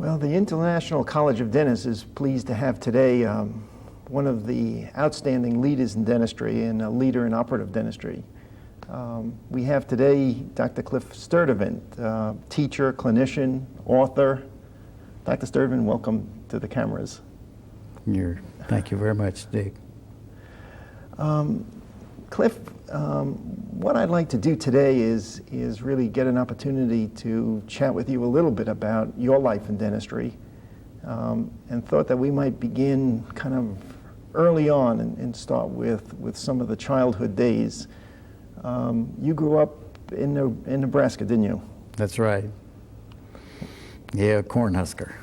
Well, the International College of Dentists is pleased to have today one of the outstanding leaders in dentistry and a leader in operative dentistry. We have today Dr. Clifford Sturdevant, teacher, clinician, author. Dr. Sturdevant, welcome to the cameras. Thank you very much, Dick. Cliff, what I'd like to do today is really get an opportunity to chat with you a little bit about your life in dentistry, and thought that we might begin kind of early on and start with some of the childhood days. You grew up in Nebraska, didn't you? That's right. Yeah, Cornhusker.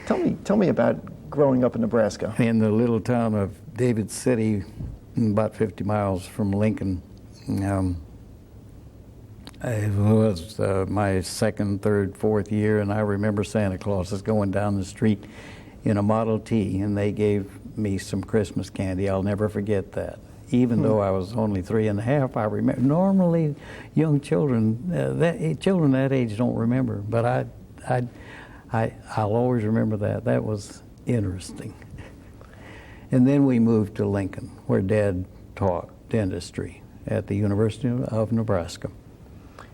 Tell me about growing up in Nebraska. In the little town of David City, about 50 miles from Lincoln. It was my second, third, fourth year, and I remember Santa Claus was going down the street in a Model T, and they gave me some Christmas candy. I'll never forget that. Even though I was only 3 and a half, I remember. Normally, young children, children that age don't remember, but I'll always remember that. That was interesting. And then we moved to Lincoln, where Dad taught dentistry at the University of Nebraska.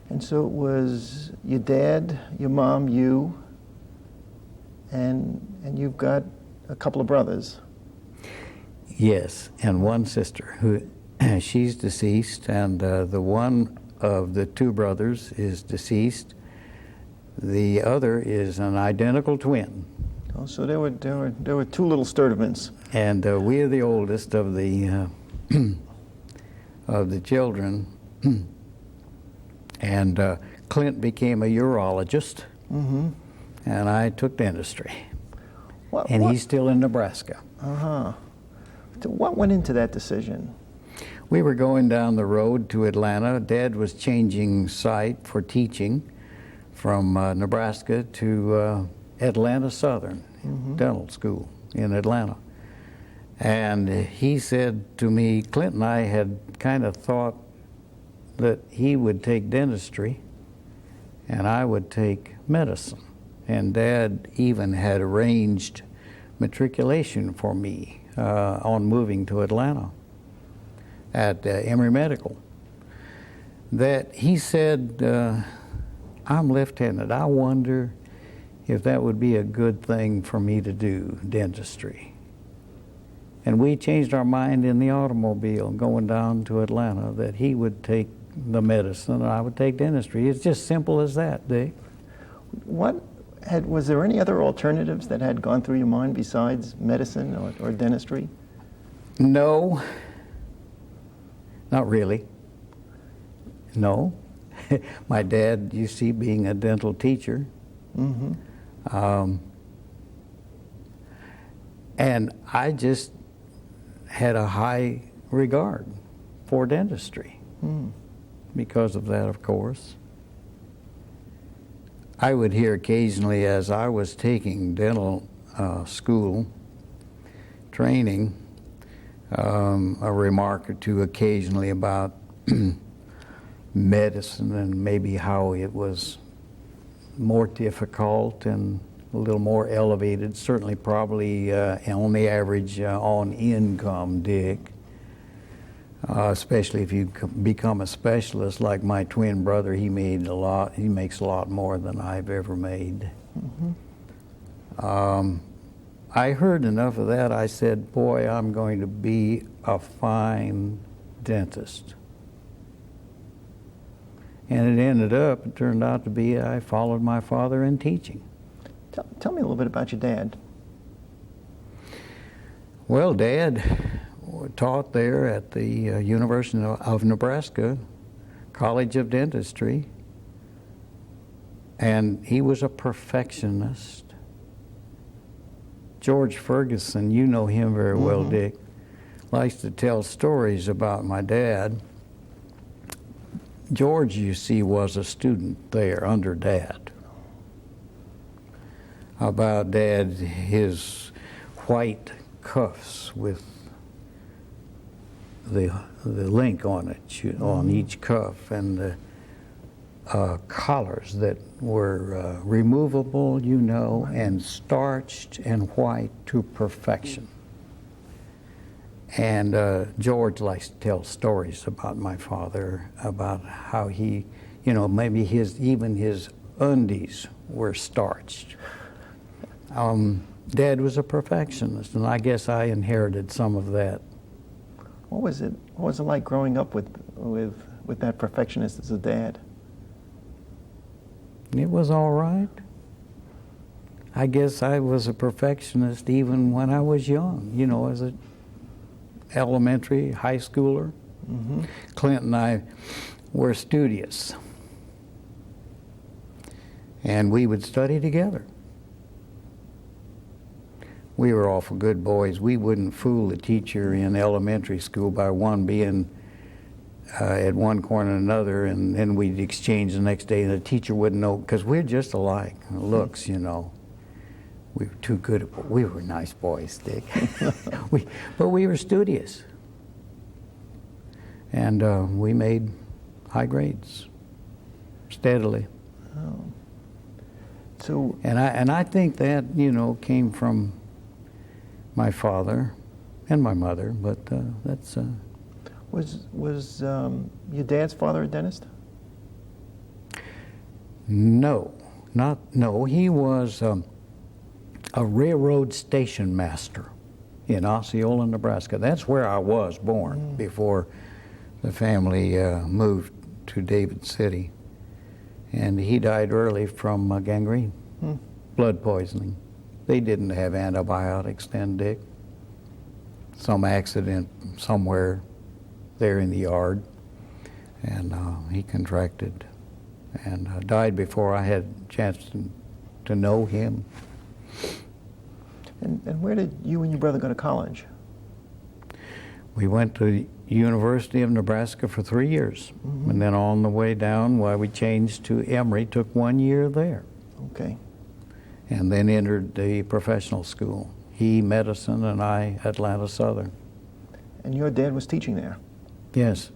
And so it was your dad, your mom, you, and you've got a couple of brothers. Yes, and one sister who she's deceased, and the one of the two brothers is deceased. The other is an identical twin. Oh, so there were two little Sturdevants. And we are the oldest of the children. And Clint became a urologist, and I took dentistry. He's still in Nebraska. So what went into that decision? We were going down the road to Atlanta. Dad was changing site for teaching from Nebraska to Atlanta Southern Dental School in Atlanta. And he said to me, Clint and I had kind of thought that he would take dentistry and I would take medicine. And Dad even had arranged matriculation for me on moving to Atlanta at Emory Medical. That he said, I'm left-handed. I wonder if that would be a good thing for me to do, dentistry. And we changed our mind in the automobile going down to Atlanta that he would take the medicine and I would take dentistry. It's just simple as that, Dick. Was there any other alternatives that had gone through your mind besides medicine or dentistry? No, not really. No. My dad, you see, being a dental teacher. And I just had a high regard for dentistry because of that, of course. I would hear occasionally as I was taking dental school training a remark or two occasionally about medicine and maybe how it was more difficult and a little more elevated, certainly probably on the average on income, Dick. Especially if you become a specialist like my twin brother, he makes a lot more than I've ever made. I heard enough of that, I said, boy, I'm going to be a fine dentist. And it turned out to be I followed my father in teaching. Tell me a little bit about your dad. Well, Dad taught there at the University of Nebraska College of Dentistry, and he was a perfectionist. George Ferguson, you know him very well, Dick, likes to tell stories about my dad. George, you see, was a student there under Dad. About Dad, his white cuffs with the link on it, on each cuff, and collars that were removable, you know, and starched and white to perfection. And George likes to tell stories about my father, about how he, you know, maybe even his undies were starched. Dad was a perfectionist, and I guess I inherited some of that. What was it like growing up with that perfectionist as a dad? It was all right. I guess I was a perfectionist even when I was young, you know, as an elementary, high schooler. Mm-hmm. Clint and I were studious, and we would study together. We were awful good boys. We wouldn't fool the teacher in elementary school by one being at one corner and another, and then we'd exchange the next day, and the teacher wouldn't know, because we're just alike. Looks, you know. We were too good. We were nice boys, Dick. But we were studious. And we made high grades steadily. Oh. So, and I think that, you know, came from my father and my mother, but that's... Was your dad's father a dentist? No. He was a railroad station master in Osceola, Nebraska. That's where I was born before the family moved to David City. And he died early from gangrene, blood poisoning. They didn't have antibiotics then, Dick. Some accident somewhere there in the yard, and he contracted and died before I had a chance to know him. And where did you and your brother go to college? We went to the University of Nebraska for 3 years, and then on the way down, we changed to Emory, took 1 year there. Okay. And then entered the professional school. He medicine and I Atlanta Southern. And your dad was teaching there? Yes.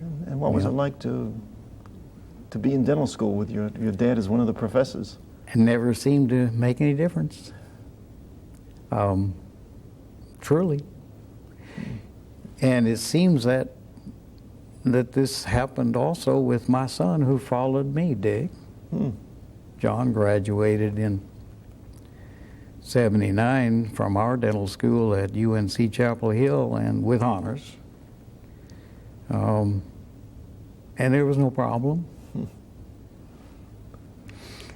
And what was it like to be in dental school with your dad as one of the professors? It never seemed to make any difference. Truly. And it seems that this happened also with my son who followed me, Dick. John graduated in '79 from our dental school at UNC Chapel Hill, and with honors. And there was no problem.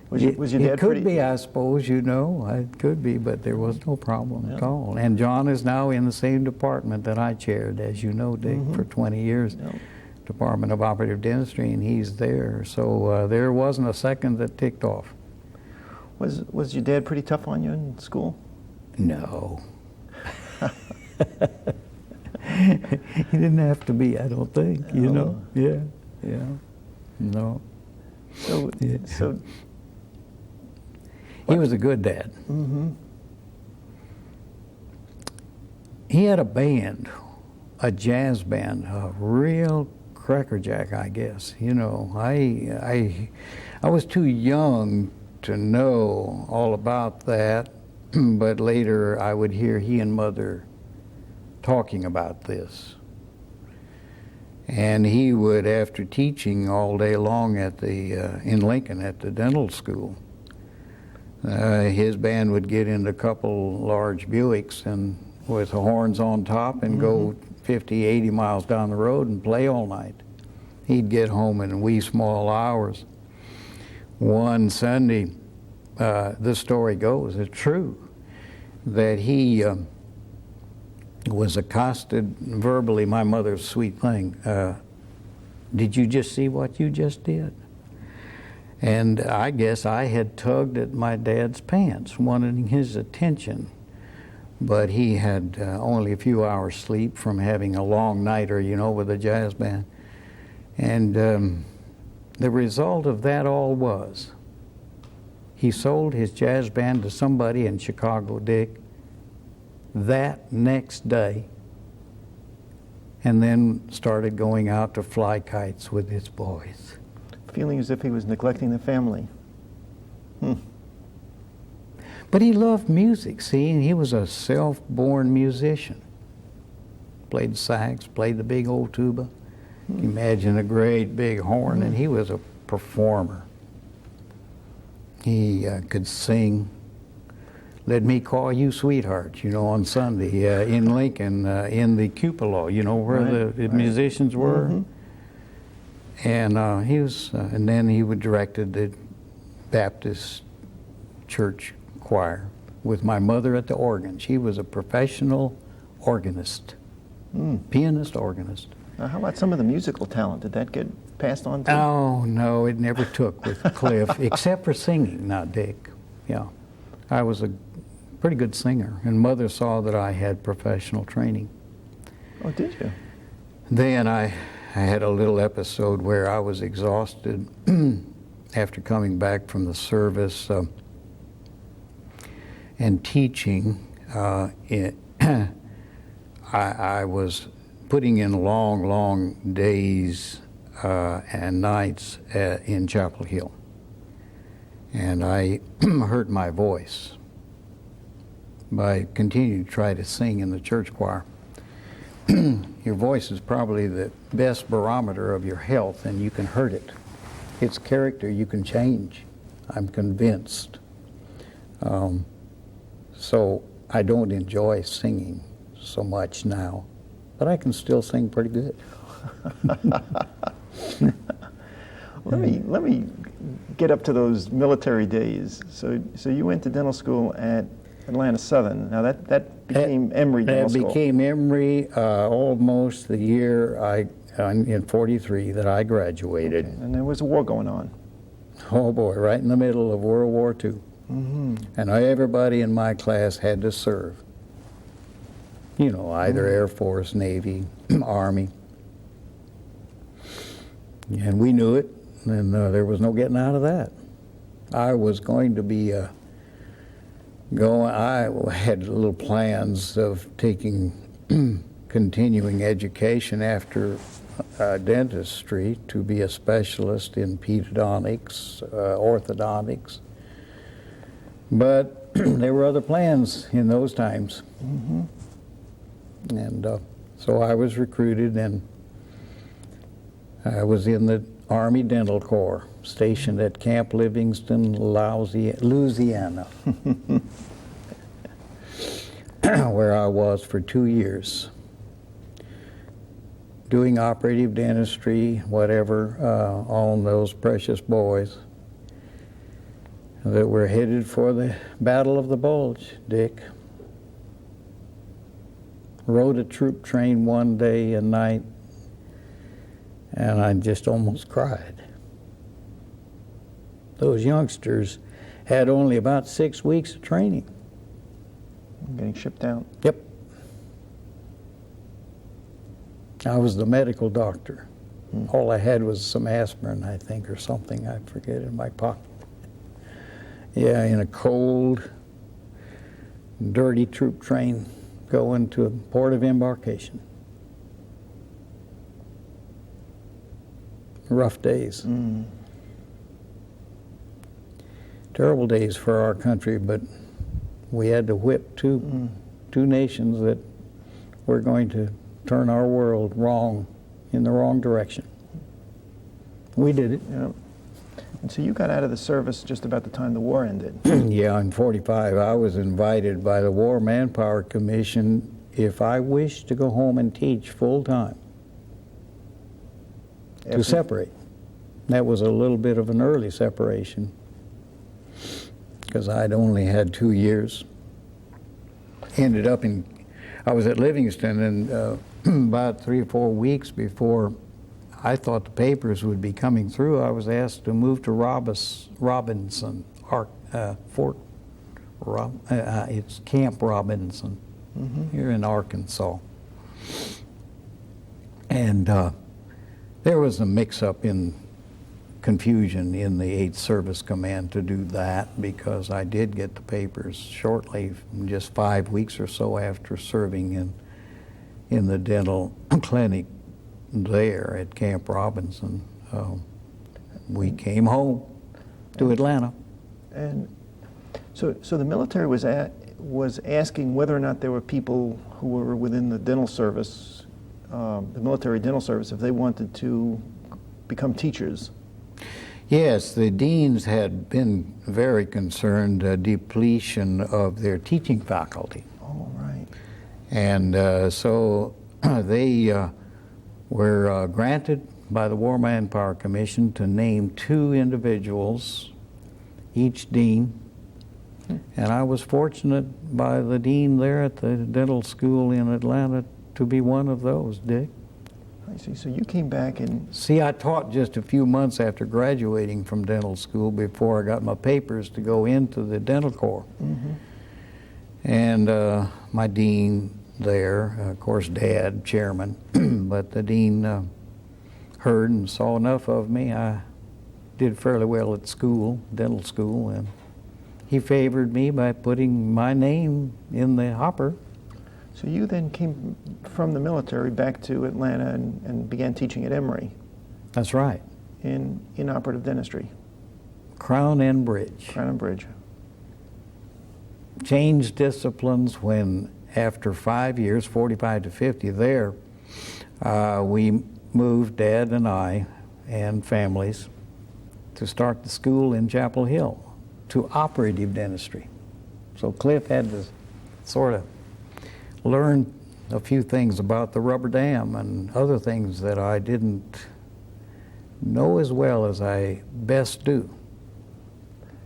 Was your dad it could pretty... be, I suppose, you know. It could be, but there was no problem at all. And John is now in the same department that I chaired, as you know, Dick, for 20 years. Department of Operative Dentistry, and he's there. So there wasn't a second that ticked off. Was your dad pretty tough on you in school? No. He didn't have to be, I don't think, you know. Yeah. No. So he was a good dad. He had a band, a jazz band, a real crackerjack, I guess. You know, I was too young to know all about that, but later I would hear he and Mother talking about this. And he would, after teaching all day long at in Lincoln at the dental school, his band would get in a couple large Buicks and with the horns on top and go 50, 80 miles down the road and play all night. He'd get home in wee small hours. One Sunday, the story goes, it's true, that he was accosted verbally, my mother's sweet thing, did you just see what you just did? And I guess I had tugged at my dad's pants, wanting his attention. But he had only a few hours sleep from having a long nighter, you know, with a jazz band. And the result of that all was he sold his jazz band to somebody in Chicago, Dick, that next day, and then started going out to fly kites with his boys. feeling as if he was neglecting the family. But he loved music, see, and he was a self-born musician. Played the sax, played the big old tuba. Imagine a great big horn, and he was a performer. He could sing. Let Me Call You Sweetheart, on Sunday in Lincoln, in the cupola, where the musicians were. And he was, and then he would directed the Baptist church choir with my mother at the organ. She was a professional organist, pianist, organist. Now, how about some of the musical talent? Did that get passed on to you? Oh, no, it never took with Cliff, except for singing, not Dick. Yeah, I was a pretty good singer, and Mother saw that I had professional training. Oh, did you? Then I had a little episode where I was exhausted after coming back from the service and teaching. I was putting in long days and nights in Chapel Hill. And I hurt my voice by continuing to try to sing in the church choir. Your voice is probably the best barometer of your health, and you can hurt it. Its character you can change, I'm convinced. So I don't enjoy singing so much now, but I can still sing pretty good. Let me get up to those military days. So you went to dental school at Atlanta Southern. Now that became Emory Dental School. That became Emory almost the year in '43 that I graduated. Okay. And there was a war going on. Oh boy, right in the middle of World War II. And everybody in my class had to serve. Either Air Force, Navy, Army. And we knew it, and there was no getting out of that. I was going to be I had little plans of taking continuing education after dentistry to be a specialist in pedodontics, orthodontics. But there were other plans in those times. And so I was recruited, and I was in the Army Dental Corps, stationed at Camp Livingston, Louisiana, where I was for 2 years, doing operative dentistry, whatever, on those precious boys that were headed for the Battle of the Bulge, Dick. Rode a troop train one day and night, and I just almost cried. Those youngsters had only about 6 weeks of training. Getting shipped out. Yep. I was the medical doctor. All I had was some aspirin, I think, or something, I forget, in my pocket. Yeah, in a cold, dirty troop train going to a port of embarkation. Rough days. Terrible days for our country, but we had to whip two nations that were going to turn our world in the wrong direction. We did it. Yeah. And so you got out of the service just about the time the war ended. Yeah, in '45, I was invited by the War Manpower Commission if I wished to go home and teach full-time, to separate. That was a little bit of an early separation, because I'd only had 2 years. Ended up I was at Livingston, and about 3 or 4 weeks before I thought the papers would be coming through, I was asked to move to Robinson, it's Camp Robinson, here in Arkansas. And there was a mix-up in confusion in the 8th Service Command to do that, because I did get the papers shortly, just 5 weeks or so after serving in the dental clinic there at Camp Robinson. we came home to Atlanta. And so the military was asking whether or not there were people who were within the dental service, the military dental service, if they wanted to become teachers. Yes, the deans had been very concerned, depletion of their teaching faculty. Oh, right. And so they were granted by the War Manpower Commission to name 2 individuals, each dean. And I was fortunate by the dean there at the dental school in Atlanta to be one of those, Dick. I see. So you came back and... See, I taught just a few months after graduating from dental school before I got my papers to go into the dental corps. Mm-hmm. And my dean there, of course, Dad, chairman, but the dean heard and saw enough of me. I did fairly well at school, dental school, and he favored me by putting my name in the hopper. So you then came from the military back to Atlanta and began teaching at Emory That's right. in operative dentistry. Crown and Bridge. Crown and Bridge. Changed disciplines when, after 5 years, 45 to 50 there, we moved, Dad and I, and families, to start the school in Chapel Hill, to operative dentistry. So Cliff had to sort of learn a few things about the rubber dam and other things that I didn't know as well as I best do.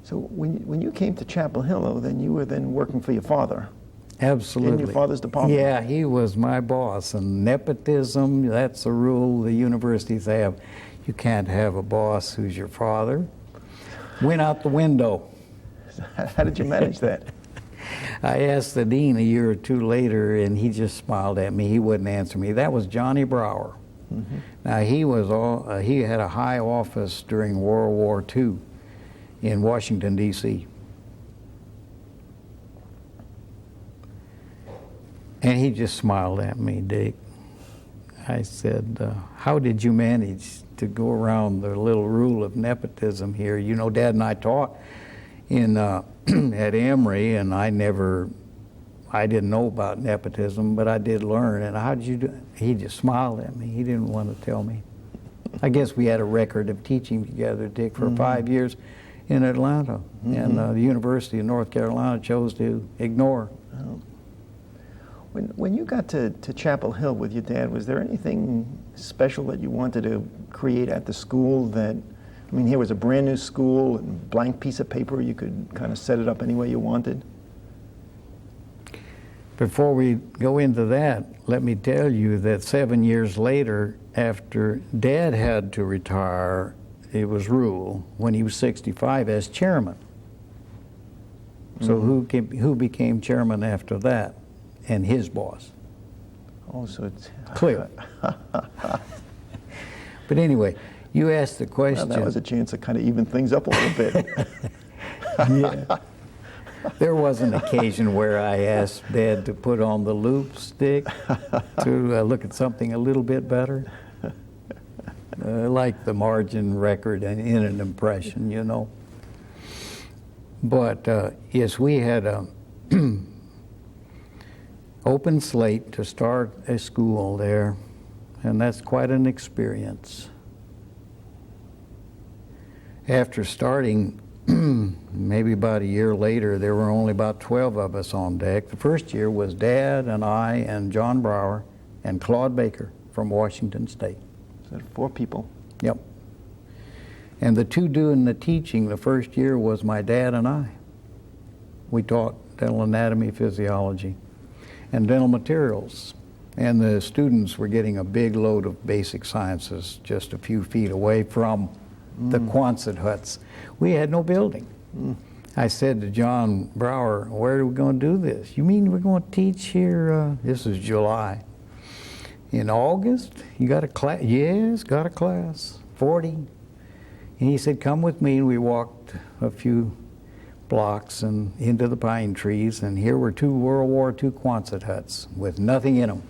So when you came to Chapel Hill, though, then you were then working for your father. Absolutely. In your father's department. Yeah, he was my boss. And nepotism, that's a rule the universities have. You can't have a boss who's your father. Went out the window. How did you manage that? I asked the dean a year or 2 later, and he just smiled at me. He wouldn't answer me. That was Johnny Brower. Mm-hmm. Now, he had a high office during World War II in Washington, D.C. And he just smiled at me, Dick. I said, how did you manage to go around the little rule of nepotism here? You know, Dad and I taught at Emory, and I didn't know about nepotism, but I did learn. And how did you do it? He just smiled at me. He didn't want to tell me. I guess we had a record of teaching together, Dick, for 5 years in Atlanta. Mm-hmm. And the University of North Carolina chose to ignore. Oh. When you got to Chapel Hill with your dad, was there anything special that you wanted to create at the school that, I mean, here was a brand new school and blank piece of paper, you could kind of set it up any way you wanted? Before we go into that, let me tell you that 7 years later, after Dad had to retire, it was rule when he was 65 as chairman. So who became chairman after that? And his boss. Oh, so it's Cliff. But anyway, you asked the question. Well, that was a chance to kind of even things up a little bit. Yeah. There was an occasion where I asked Dad to put on the loop stick to look at something a little bit better. Like the margin record in an impression, you know. But yes, we had a open slate to start a school there, and that's quite an experience. After starting, maybe about a year later, there were only about 12 of us on deck. The first year was Dad and I and John Brower and Claude Baker from Washington State. So 4 people. Yep. And the 2 doing the teaching the first year was my dad and I. We taught dental anatomy, physiology, and dental materials. And the students were getting a big load of basic sciences just a few feet away from the Quonset huts. We had no building. I said to John Brower, where are we going to do this? You mean we're going to teach here, this is July. In August, you got a class? Yes, got a class, 40. And he said, come with me, and we walked a few blocks and into the pine trees, and here were 2 World War II Quonset huts with nothing in them.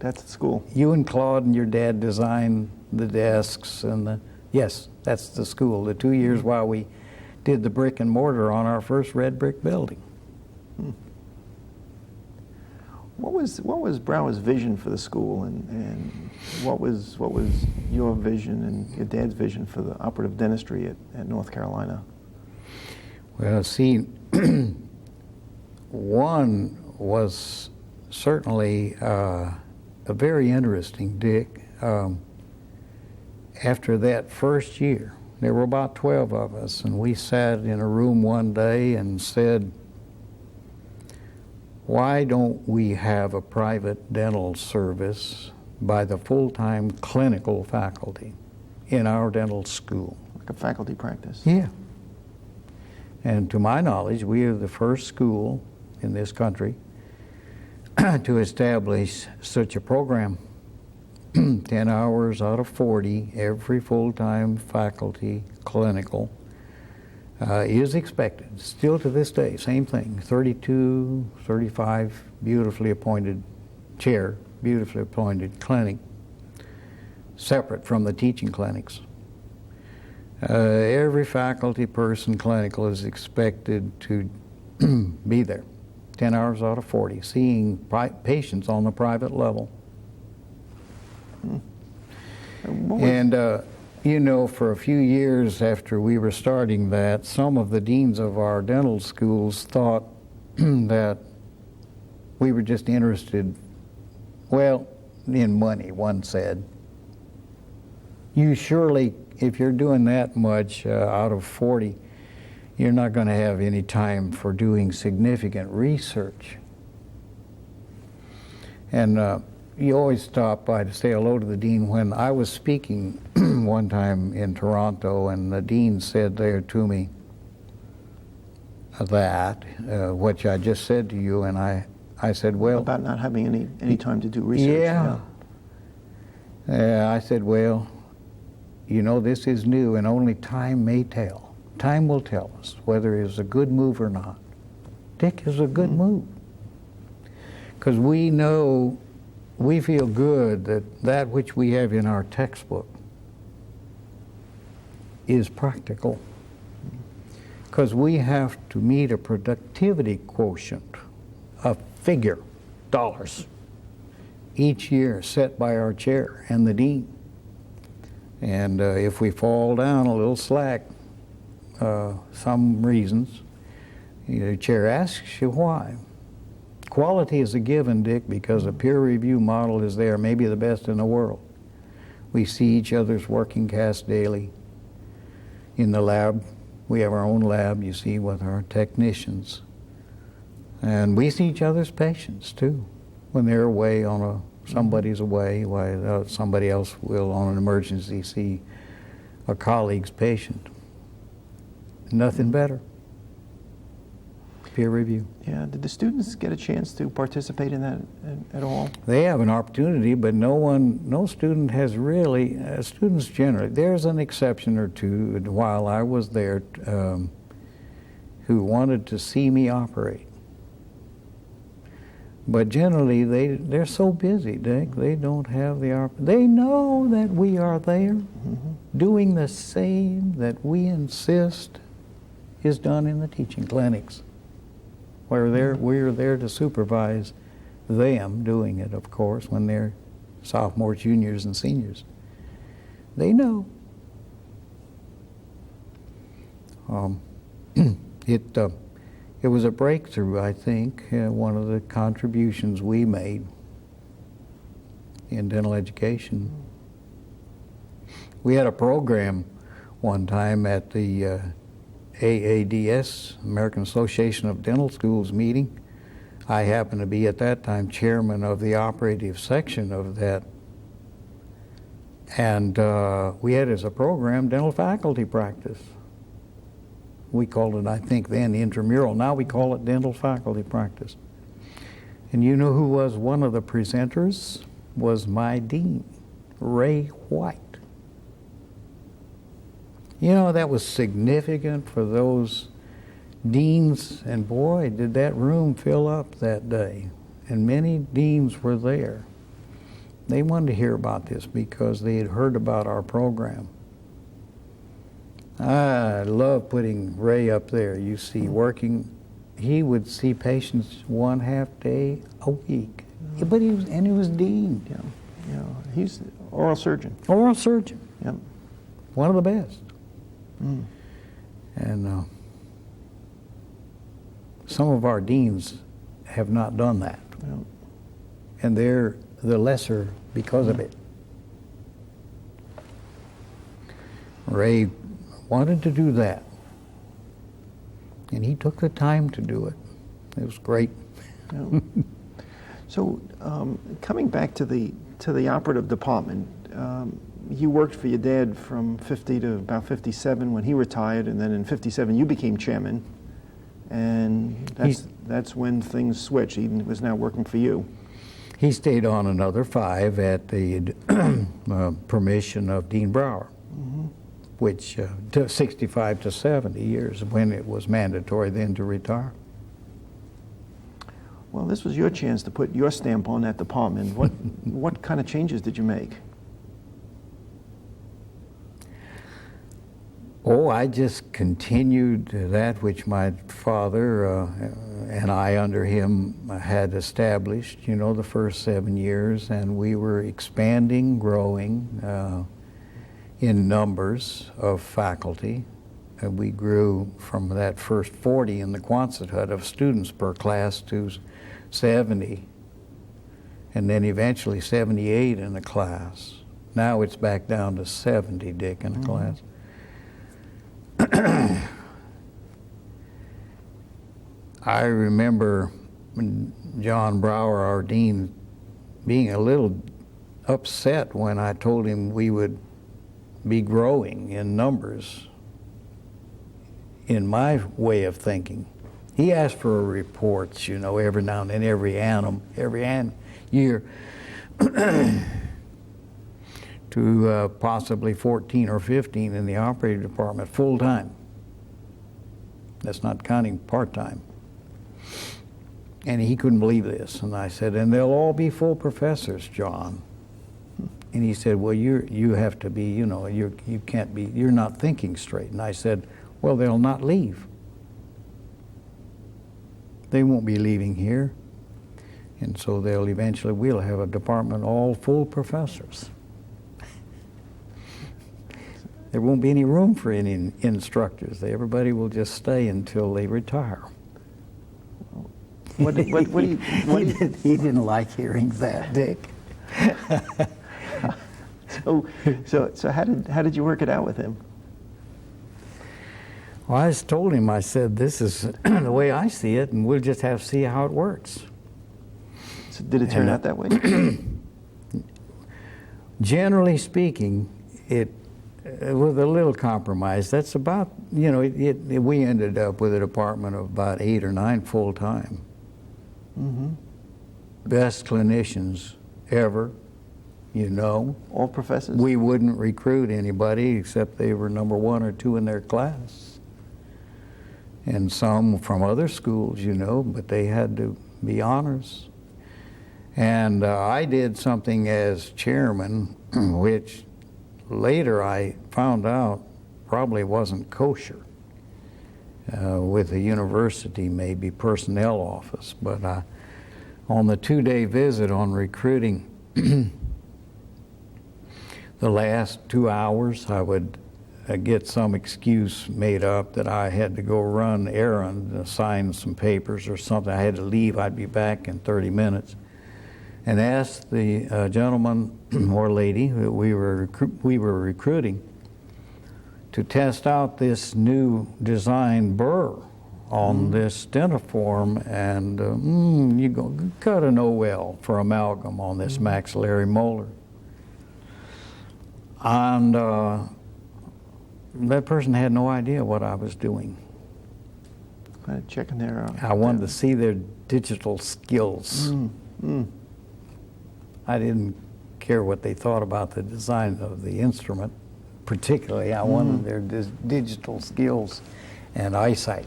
That's at school. You and Claude and your dad designed the desks and the Yes, that's the school. The 2 years while we did the brick and mortar on our first red brick building. What was Brower's vision for the school, and what was your vision and your dad's vision for the operative dentistry at North Carolina? Well, see, one was certainly a very interesting, Dick. After that first year, there were about 12 of us, and we sat in a room one day and said, why don't we have a private dental service by the full-time clinical faculty in our dental school? Like a faculty practice? Yeah. And to my knowledge, we are the first school in this country to establish such a program. 10 hours out of 40, every full-time faculty clinical is expected. Still to this day, same thing, 32, 35 beautifully appointed chair, beautifully appointed clinic, separate from the teaching clinics. Every faculty person clinical is expected to be there, 10 hours out of 40, seeing patients on the private level. And you know, for a few years after we were starting that, some of the deans of our dental schools thought that we were just interested, well, in money, one said. You surely, if you're doing that much out of 40, you're not going to have any time for doing significant research. And you always stop by to say hello to the dean. When I was speaking one time in Toronto, and the dean said there to me that, what I just said to you, and I said, well... About not having any time to do research. Yeah. I said, well, you know, this is new, and only time may tell. Time will tell us whether it's a good move or not. Dick is a good move. Because we know, we feel good that which we have in our textbook is practical. Because we have to meet a productivity quotient, a figure, dollars, each year set by our chair and the dean. And if we fall down a little slack, some reasons, the chair asks you why. Quality is a given, Dick, because a peer review model is there, maybe the best in the world. We see each other's working cast daily. In the lab, we have our own lab, you see, with our technicians. And we see each other's patients, too. When they're away somebody's away, why somebody else will, on an emergency, see a colleague's patient. Nothing better. Peer review. Yeah. Did the students get a chance to participate in that at all? They have an opportunity, but no student has really, students generally, there's an exception or two while I was there who wanted to see me operate. But generally, they're so busy, Dick, they don't have the opportunity. They know that we are there doing the same that we insist is done in the teaching clinics. We're there to supervise them doing it, of course, when they're sophomores, juniors, and seniors. They know. It was a breakthrough, I think, one of the contributions we made in dental education. We had a program one time at the AADS, American Association of Dental Schools meeting. I happened to be at that time chairman of the operative section of that. And we had as a program dental faculty practice. We called it, I think then, intramural. Now we call it dental faculty practice. And you know who was one of the presenters? Was my dean, Ray White. You know, that was significant for those deans, and boy, did that room fill up that day. And many deans were there. They wanted to hear about this because they had heard about our program. I love putting Ray up there. You see, working, he would see patients 1/2 day a week. But he was dean. Yeah. He's oral surgeon. Oral surgeon. Yep. One of the best. Mm. And some of our deans have not done that. Yep. And they're the lesser because of it. Ray wanted to do that. And he took the time to do it. It was great. Yep. So, coming back to the operative department, you worked for your dad from 50 to about 57 when he retired, and then in 57 you became chairman, and that's when things switched. He was now working for you. He stayed on another 5 at the permission of Dean Brower, which to 65 to 70 years when it was mandatory then to retire. Well, this was your chance to put your stamp on that department. What kind of changes did you make? Oh, I just continued that which my father and I under him had established, the first 7 years, and we were expanding, growing in numbers of faculty. And we grew from that first 40 in the Quonset hut of students per class to 70, and then eventually 78 in a class. Now it's back down to 70, Dick, in a class. I remember John Brower, our dean, being a little upset when I told him we would be growing in numbers in my way of thinking. He asked for reports, every now and then, every year to possibly 14 or 15 in the operating department full time. That's not counting part-time. And he couldn't believe this. And I said, and they'll all be full professors, John. And he said, well, you have to be, you can't be, you're not thinking straight. And I said, well, they'll not leave. They won't be leaving here. And so we'll have a department all full professors. There won't be any room for any instructors. Everybody will just stay until they retire. What do you He didn't like hearing that, Dick. So how did you work it out with him? Well, I just told him, I said, this is the way I see it, and we'll just have to see how it works. So did it turn out that way? Generally speaking, with a little compromise, that's about, we ended up with a department of about 8 or 9 full-time. Best clinicians ever, All professors? We wouldn't recruit anybody except they were number 1 or 2 in their class. And some from other schools, but they had to be honors. And I did something as chairman, which later I found out probably wasn't kosher with the university, maybe personnel office. But on the 2-day visit on recruiting, the last 2 hours, I would get some excuse made up that I had to go run errand, sign some papers or something. I had to leave. I'd be back in 30 minutes. And asked the gentleman or lady that we were recruiting to test out this new design burr on this stenoform, and you got an OL for amalgam on this maxillary molar. And that person had no idea what I was doing. Kind of checking their I wanted to see their digital skills. I didn't care what they thought about the design of the instrument. Particularly, I wanted their digital skills and eyesight.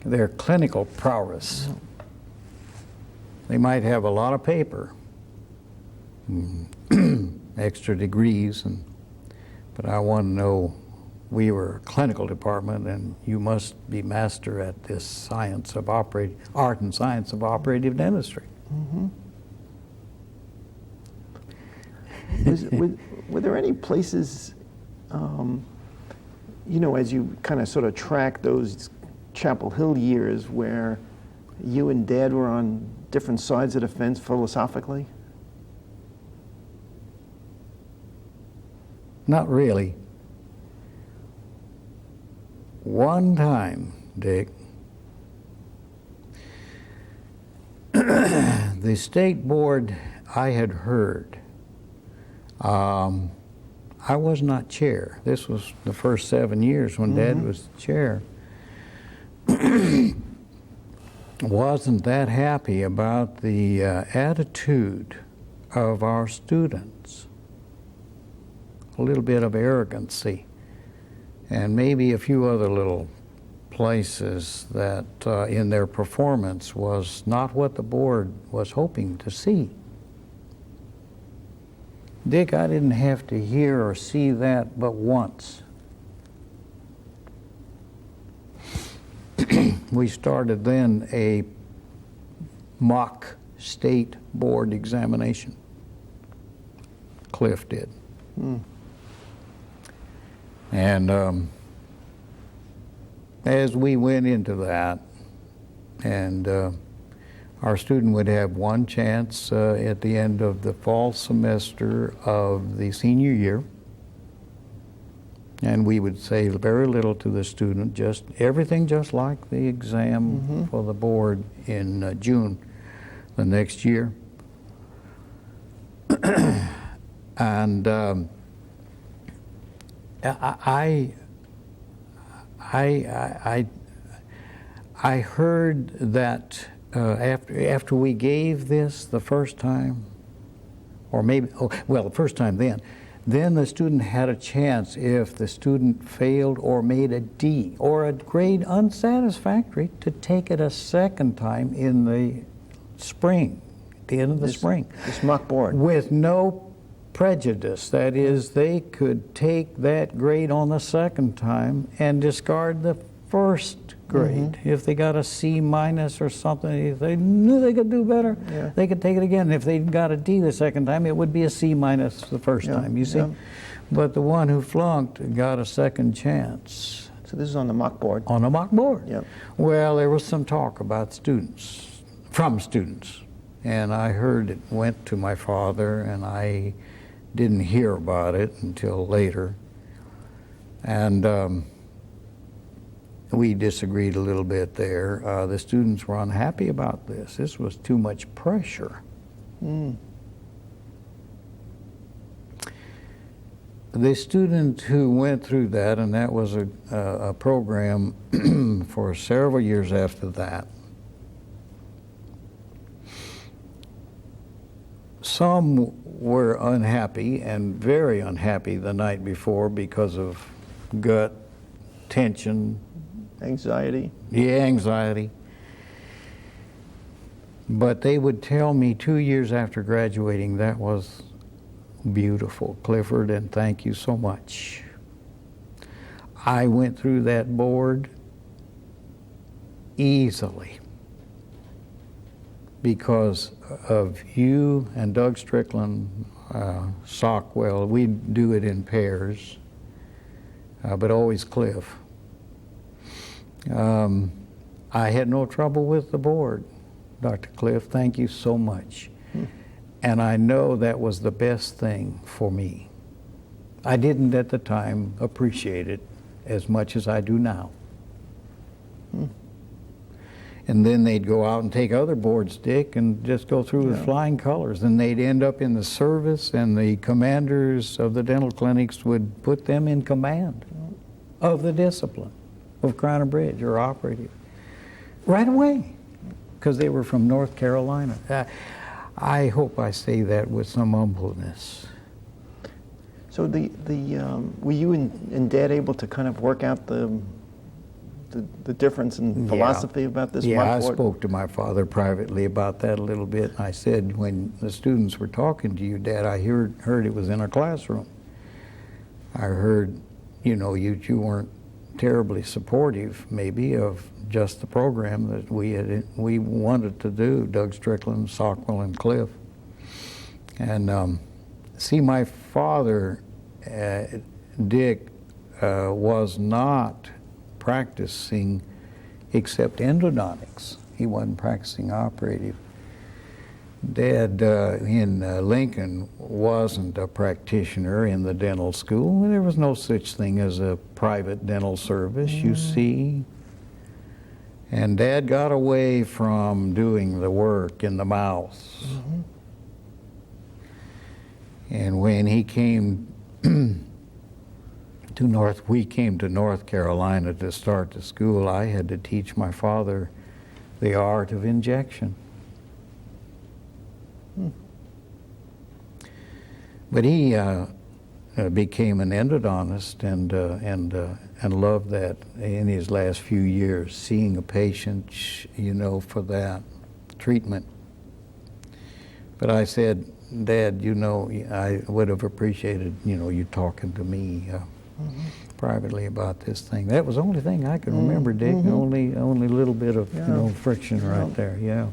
Their clinical prowess. They might have a lot of paper, extra degrees, but I want to know we were a clinical department, and you must be master at this science of art and science of operative dentistry. Mm-hmm. Were there any places, you know, as you kind of sort of track those Chapel Hill years where you and Dad were on different sides of the fence philosophically? Not really. One time, Dick, the state board, I had heard, I was not chair. This was the first 7 years when Dad was chair. Wasn't that happy about the attitude of our students. A little bit of arrogancy, and maybe a few other little places that in their performance was not what the board was hoping to see. Dick, I didn't have to hear or see that but once. We started then a mock state board examination. Cliff did. And as we went into that, and our student would have one chance at the end of the fall semester of the senior year, and we would say very little to the student, just everything just like the exam for the board in June the next year. And I heard that after we gave this the first time, or maybe, the first time then the student had a chance, if the student failed or made a D or a grade unsatisfactory, to take it a second time in the spring, at the end of the spring. This mock board. With no prejudice. That is, they could take that grade on the second time and discard the first grade. If they got a C minus or something, if they knew they could do better, they could take it again. If they got a D the second time, it would be a C minus the first time, you see? But the one who flunked got a second chance. So this is on the mock board. On a mock board. Yep. Well, there was some talk about students, from students, and I heard it went to my father, and I didn't hear about it until later. And we disagreed a little bit there. The students were unhappy about this. This was too much pressure. The student who went through that, and that was a program for several years after that, some were unhappy, and very unhappy the night before because of gut tension, Anxiety. anxiety. But they would tell me 2 years after graduating, that was beautiful, Clifford, and thank you so much. I went through that board easily because of you and Doug Strickland, Sockwell. We'd do it in pairs, but always Cliff. I had no trouble with the board, Dr. Cliff. Thank you so much. And I know that was the best thing for me. I didn't at the time appreciate it as much as I do now. And then they'd go out and take other boards, Dick, and just go through with flying colors. And they'd end up in the service, and the commanders of the dental clinics would put them in command of the discipline of Crown and Bridge or operative right away, because they were from North Carolina. I hope I say that with some humbleness. So were you and Dad able to kind of work out the difference in philosophy about this mock I board? spoke to my father privately about that a little bit. I said, when the students were talking to you, Dad, I heard it was in a classroom. I heard, you weren't terribly supportive, maybe, of just the program that we wanted to do, Doug Strickland, Sockwell, and Cliff. And see, my father, Dick, was not practicing except endodontics. He wasn't practicing operative. Dad in Lincoln wasn't a practitioner in the dental school. There was no such thing as a private dental service, you see. And Dad got away from doing the work in the mouth. And when he came we came to North Carolina to start the school, I had to teach my father the art of injection. But he became an endodontist and loved that in his last few years, seeing a patient, for that treatment. But I said, Dad, I would have appreciated, you talking to me privately about this thing. That was the only thing I could remember, Dick. Only a little bit of friction right there. Yeah.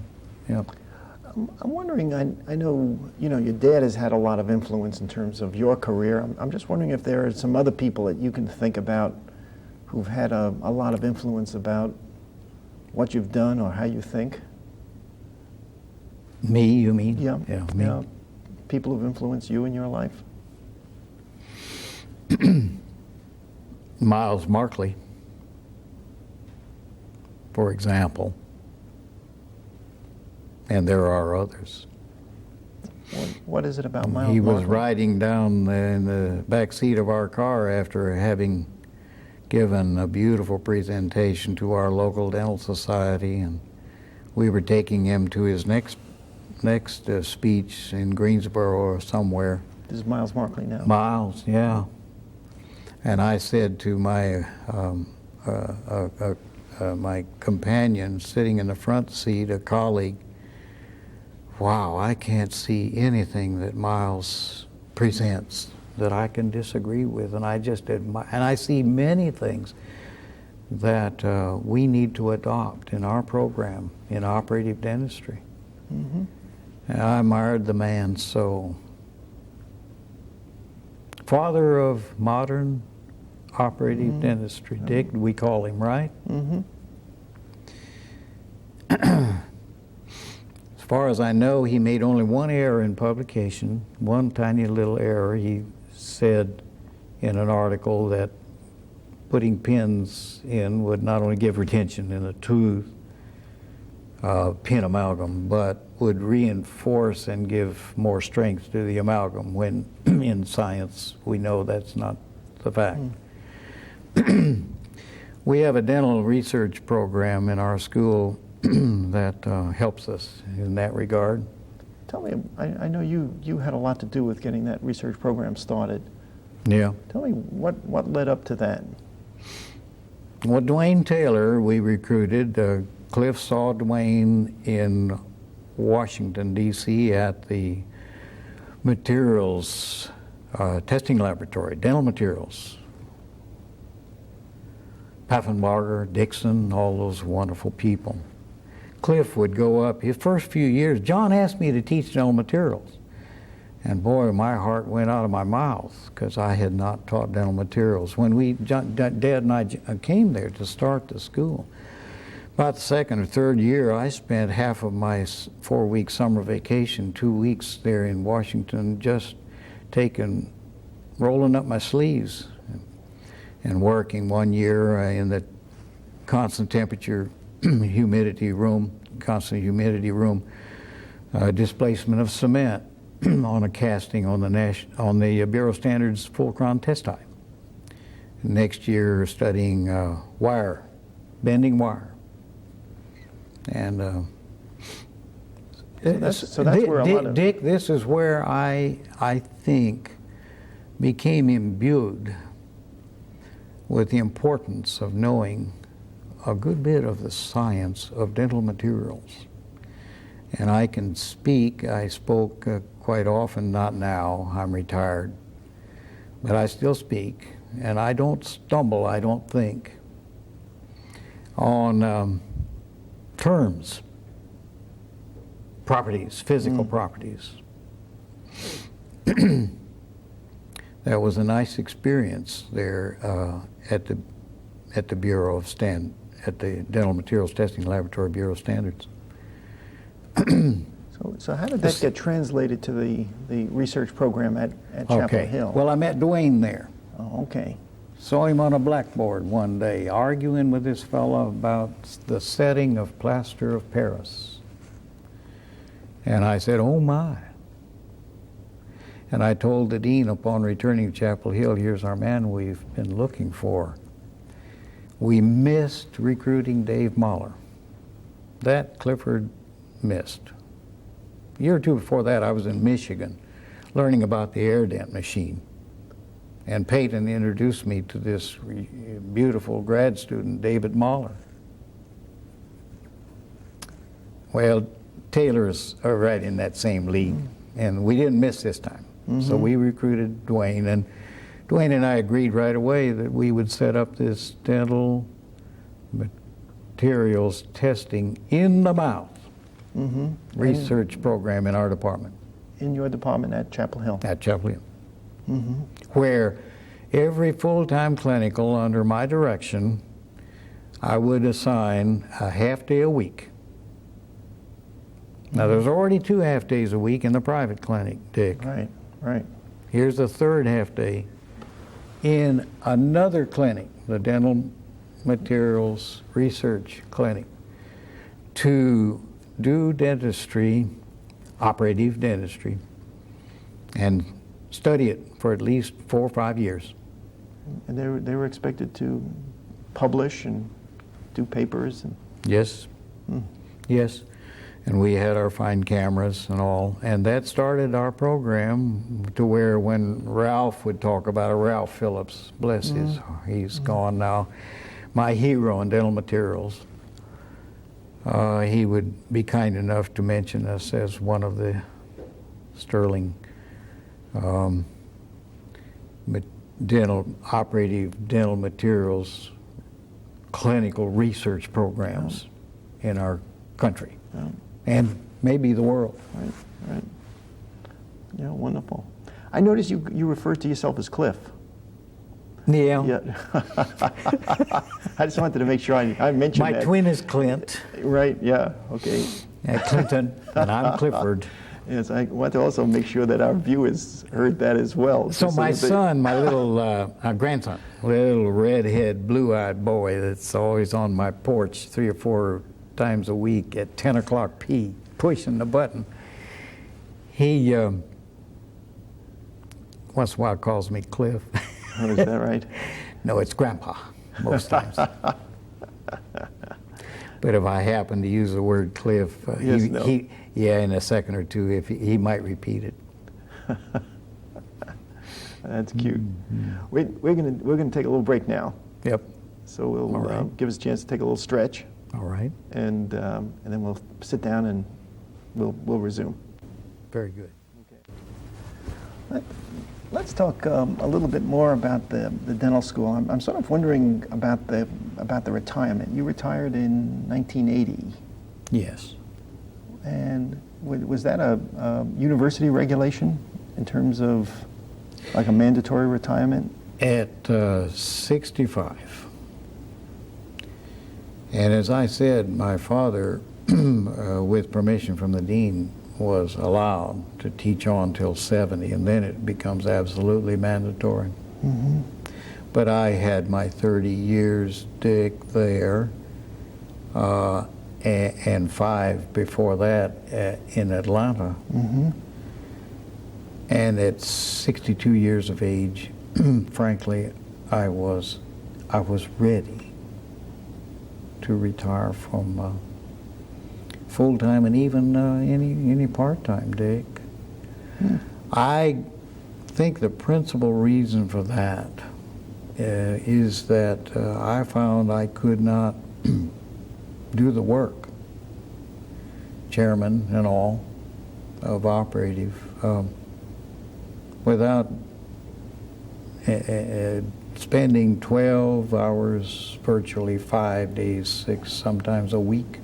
I'm wondering, I know, your dad has had a lot of influence in terms of your career. I'm just wondering if there are some other people that you can think about who've had a lot of influence about what you've done or how you think. Me, you mean? Yeah. Yeah, me. Yeah. People who've influenced you in your life. Miles Markley, for example. And there are others. What is it about Miles He was Markley? riding down in the back seat of our car after having given a beautiful presentation to our local dental society, and we were taking him to his next speech in Greensboro or somewhere. This is Miles Markley now. Miles, yeah. And I said to my my companion sitting in the front seat, a colleague, wow, I can't see anything that Miles presents that I can disagree with, and I just admire, and I see many things that we need to adopt in our program in operative dentistry. And I admired the man so. Father of modern operative dentistry, Dick, we call him, right? As far as I know, he made only one error in publication, one tiny little error. He said in an article that putting pins in would not only give retention in a tooth, pin amalgam, but would reinforce and give more strength to the amalgam, when in science we know that's not the fact. We have a dental research program in our school that helps us in that regard. Tell me, I know you had a lot to do with getting that research program started. Yeah. Tell me what led up to that. Well, Dwayne Taylor, we recruited. Cliff saw Dwayne in Washington, D.C. at the materials testing laboratory, dental materials. Paffenbarger, Dixon, all those wonderful people. Cliff would go up, his first few years, John asked me to teach dental materials. And boy, my heart went out of my mouth because I had not taught dental materials. When Dad and I came there to start the school, about the second or third year, I spent half of my 4-week summer vacation, 2 weeks there in Washington, just rolling up my sleeves and working. 1 year in the constant temperature humidity room, displacement of cement on a casting on the Bureau Standards full crown test type. Next year, studying bending wire. And so that's where a lot of... Dick, this is where I think became imbued with the importance of knowing a good bit of the science of dental materials. And I spoke quite often, not now, I'm retired, but I still speak, and I don't stumble, I don't think, on terms, properties, physical properties. That was a nice experience there at the Bureau of at the Dental Materials Testing Laboratory Bureau of Standards. So how did that get translated to the research program at Chapel Hill? Well, I met Dwayne there. Oh, okay. Saw him on a blackboard one day arguing with this fellow about the setting of plaster of Paris. And I said, oh my. And I told the dean upon returning to Chapel Hill, here's our man we've been looking for. We missed recruiting Dave Mahler. That Clifford missed. A year or two before that, I was in Michigan learning about the air dent machine. And Peyton introduced me to this beautiful grad student, David Mahler. Well, Taylor's right in that same league, and we didn't miss this time. So we recruited Dwayne, and Dwayne and I agreed right away that we would set up this dental materials testing in the mouth research program in our department. In your department at Chapel Hill? At Chapel Hill. Where every full-time clinical under my direction, I would assign a half day a week. Now, there's already 2 half days a week in the private clinic, Dick. Right, right. Here's the 3rd half day in another clinic, the Dental Materials Research Clinic, to do dentistry, operative dentistry, and study it for at least 4 or 5 years. And they were expected to publish and do papers? And Yes, yes. And we had our fine cameras and all, and that started our program to where when Ralph would talk about it, Ralph Phillips, bless his, he's gone now, my hero in dental materials, he would be kind enough to mention us as one of the sterling operative dental materials clinical research programs in our country. And maybe the world. Right, right. Yeah, wonderful. I noticed you referred to yourself as Cliff. Yeah. Yeah. I just wanted to make sure I mentioned that. My twin is Clint. Right, yeah, okay. Clinton, and I'm Clifford. Yes, I want to also make sure that our viewers heard that as well. So my son, my little grandson, little redhead, blue-eyed boy that's always on my porch 3 or 4 times a week at 10 o'clock p, pushing the button. He once in a while calls me Cliff. Oh, is that right? No, it's Grandpa most times. But if I happen to use the word Cliff, yeah, in a second or two, if he might repeat it. That's cute. We're gonna take a little break now. Yep. So we'll right. Give us a chance to take a little stretch. All right. And then we'll sit down and we'll resume. Very good. Okay. Let's talk a little bit more about the dental school. I'm sort of wondering about the retirement. You retired in 1980. Yes. And was that a university regulation in terms of like a mandatory retirement? At 65. And as I said, my father, with permission from the dean, was allowed to teach on till 70, and then it becomes absolutely mandatory. But I had my 30 years, Dick, there, and 5 before that in Atlanta. And at 62 years of age, frankly, I was ready to retire from full-time and even any part-time, Dick. I think the principal reason for that is that I found I could not do the work, chairman and all, of operative without spending 12 hours, virtually 5 days, 6, sometimes a week.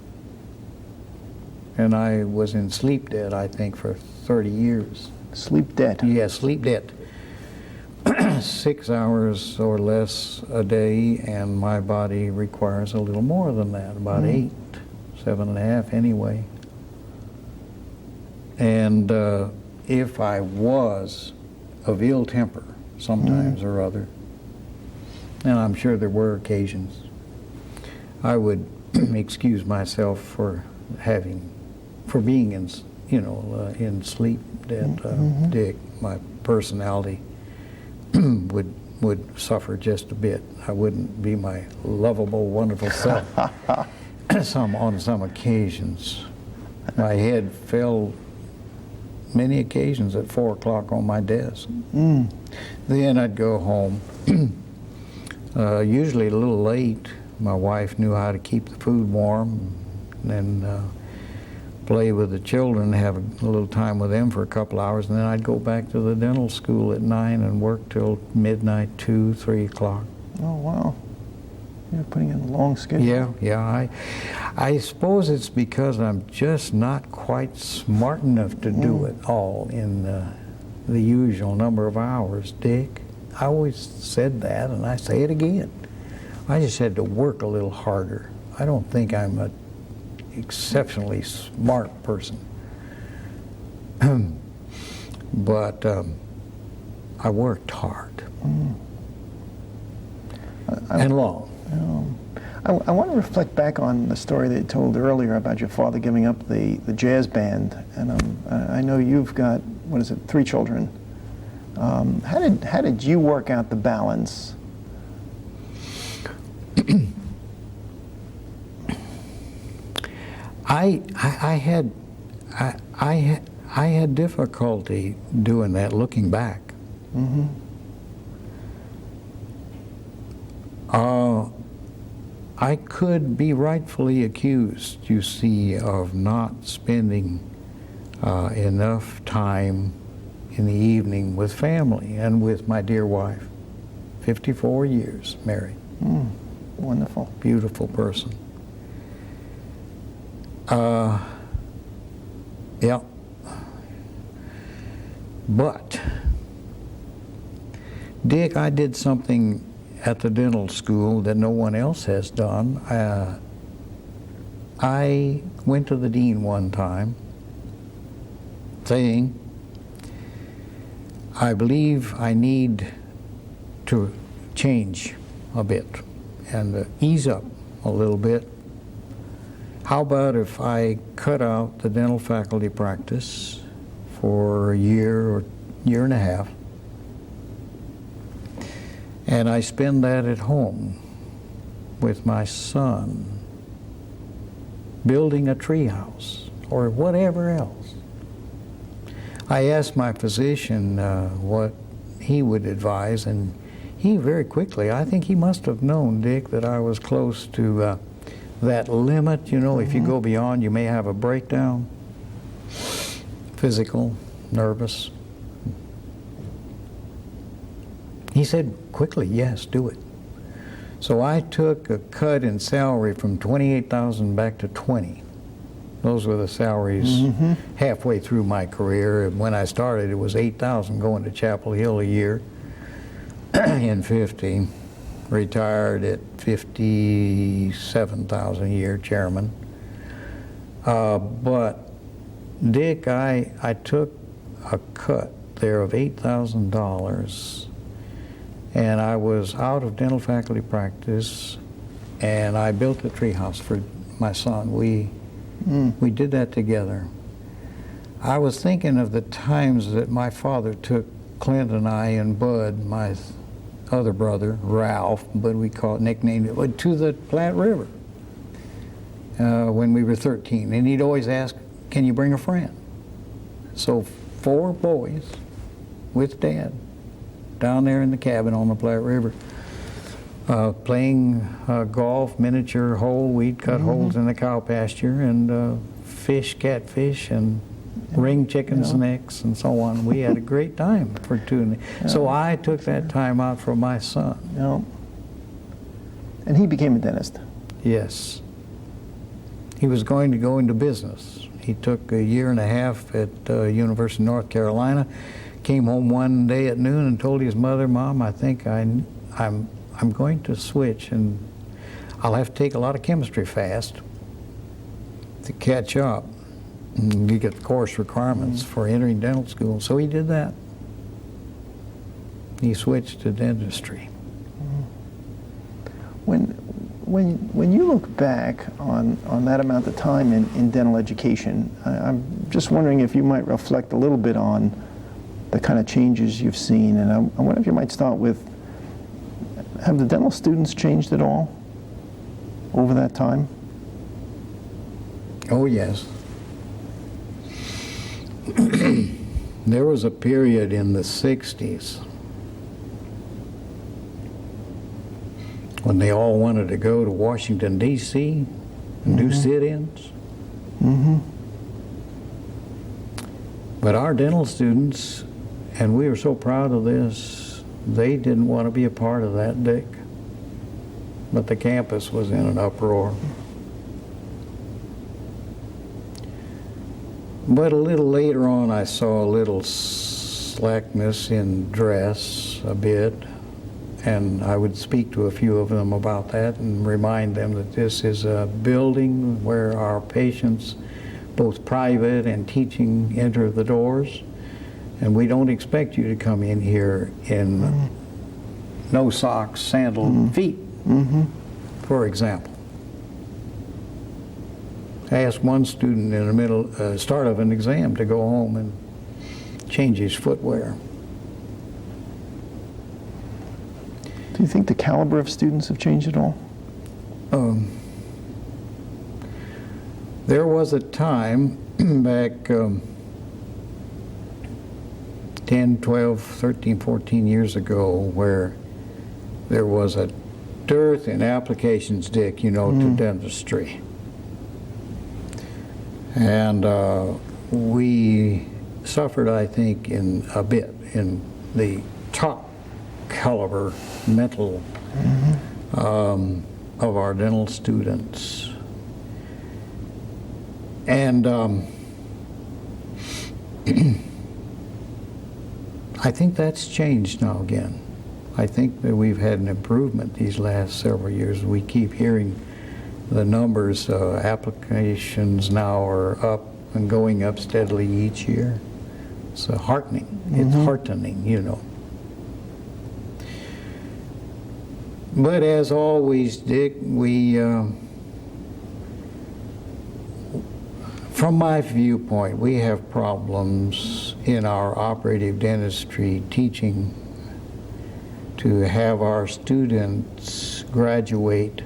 And I was in sleep debt, I think, for 30 years. Sleep debt? Yeah, sleep debt. 6 hours or less a day, and my body requires a little more than that, about 8, 7.5 anyway. And if I was of ill temper sometimes or other, and I'm sure there were occasions, I would excuse myself for being in, in sleep debt. Dick, my personality would suffer just a bit. I wouldn't be my lovable, wonderful self. On some occasions, my head fell many occasions at 4 o'clock on my desk. Then I'd go home, usually a little late. My wife knew how to keep the food warm, and play with the children, have a little time with them for a couple hours, and then I'd go back to the dental school at 9 and work till midnight, 2, 3 o'clock. Oh, wow. You're putting in a long schedule. Yeah. I suppose it's because I'm just not quite smart enough to do it all in the usual number of hours, Dick. I always said that, and I say it again. I just had to work a little harder. I don't think I'm a exceptionally smart person. But I worked hard and long. I want to reflect back on the story that you told earlier about your father giving up the jazz band, and I know you've got, 3 children. How did you work out the balance? I had difficulty doing that, looking back. I could be rightfully accused, you see, of not spending enough time in the evening with family and with my dear wife. 54 years married. Wonderful. Beautiful person. Yeah. But, Dick, I did something at the dental school that no one else has done. I went to the dean one time saying, I believe I need to change a bit and ease up a little bit. How about if I cut out the dental faculty practice for a year or year and a half, and I spend that at home with my son, building a treehouse or whatever else. I asked my physician what he would advise, and he very quickly, I think he must have known, Dick, that I was close to that limit. If you go beyond, you may have a breakdown, physical, nervous. He said quickly, yes, do it. So I took a cut in salary from $28,000 back to $20,000. Those were the salaries halfway through my career. When I started, it was $8,000 going to Chapel Hill a year in 50. Retired at $57,000 a year, chairman. But Dick, I took a cut there of $8,000, and I was out of dental faculty practice, and I built a treehouse for my son. We did that together. I was thinking of the times that my father took Clint and I and Bud, my other brother, Ralph, but we nicknamed it, to the Platte River when we were 13. And he'd always ask, can you bring a friend? So 4 boys with Dad down there in the cabin on the Platte River playing golf, miniature hole. We'd cut holes in the cow pasture and fish, catfish, and ring chickens' necks and so on. We had a great time for tuning. So I took that time out for my son. Yeah. And he became a dentist. Yes. He was going to go into business. He took a year and a half at University of North Carolina, came home one day at noon and told his mother, "Mom, I think I'm going to switch, and I'll have to take a lot of chemistry fast to catch up and get the course requirements for entering dental school." So he did that. He switched to dentistry. When you look back on that amount of time in dental education, I'm just wondering if you might reflect a little bit on the kind of changes you've seen. And I wonder if you might start with, have the dental students changed at all over that time? Oh, yes. There was a period in the 60s when they all wanted to go to Washington, D.C. and do sit-ins. But our dental students, and we were so proud of this, they didn't want to be a part of that, Dick. But the campus was in an uproar. But a little later on, I saw a little slackness in dress a bit, and I would speak to a few of them about that and remind them that this is a building where our patients, both private and teaching, enter the doors, and we don't expect you to come in here in no socks, sandaled feet, for example. I asked one student in the middle, start of an exam, to go home and change his footwear. Do you think the caliber of students have changed at all? There was a time back 10, 12, 13, 14 years ago where there was a dearth in applications, Dick, you know, to dentistry. And we suffered, I think, a bit in the top caliber mental of our dental students. And I think that's changed now again. I think that we've had an improvement these last several years. We keep hearing the numbers, applications now are up and going up steadily each year. It's heartening. It's heartening, you know. But as always, Dick, from my viewpoint, we have problems in our operative dentistry teaching to have our students graduate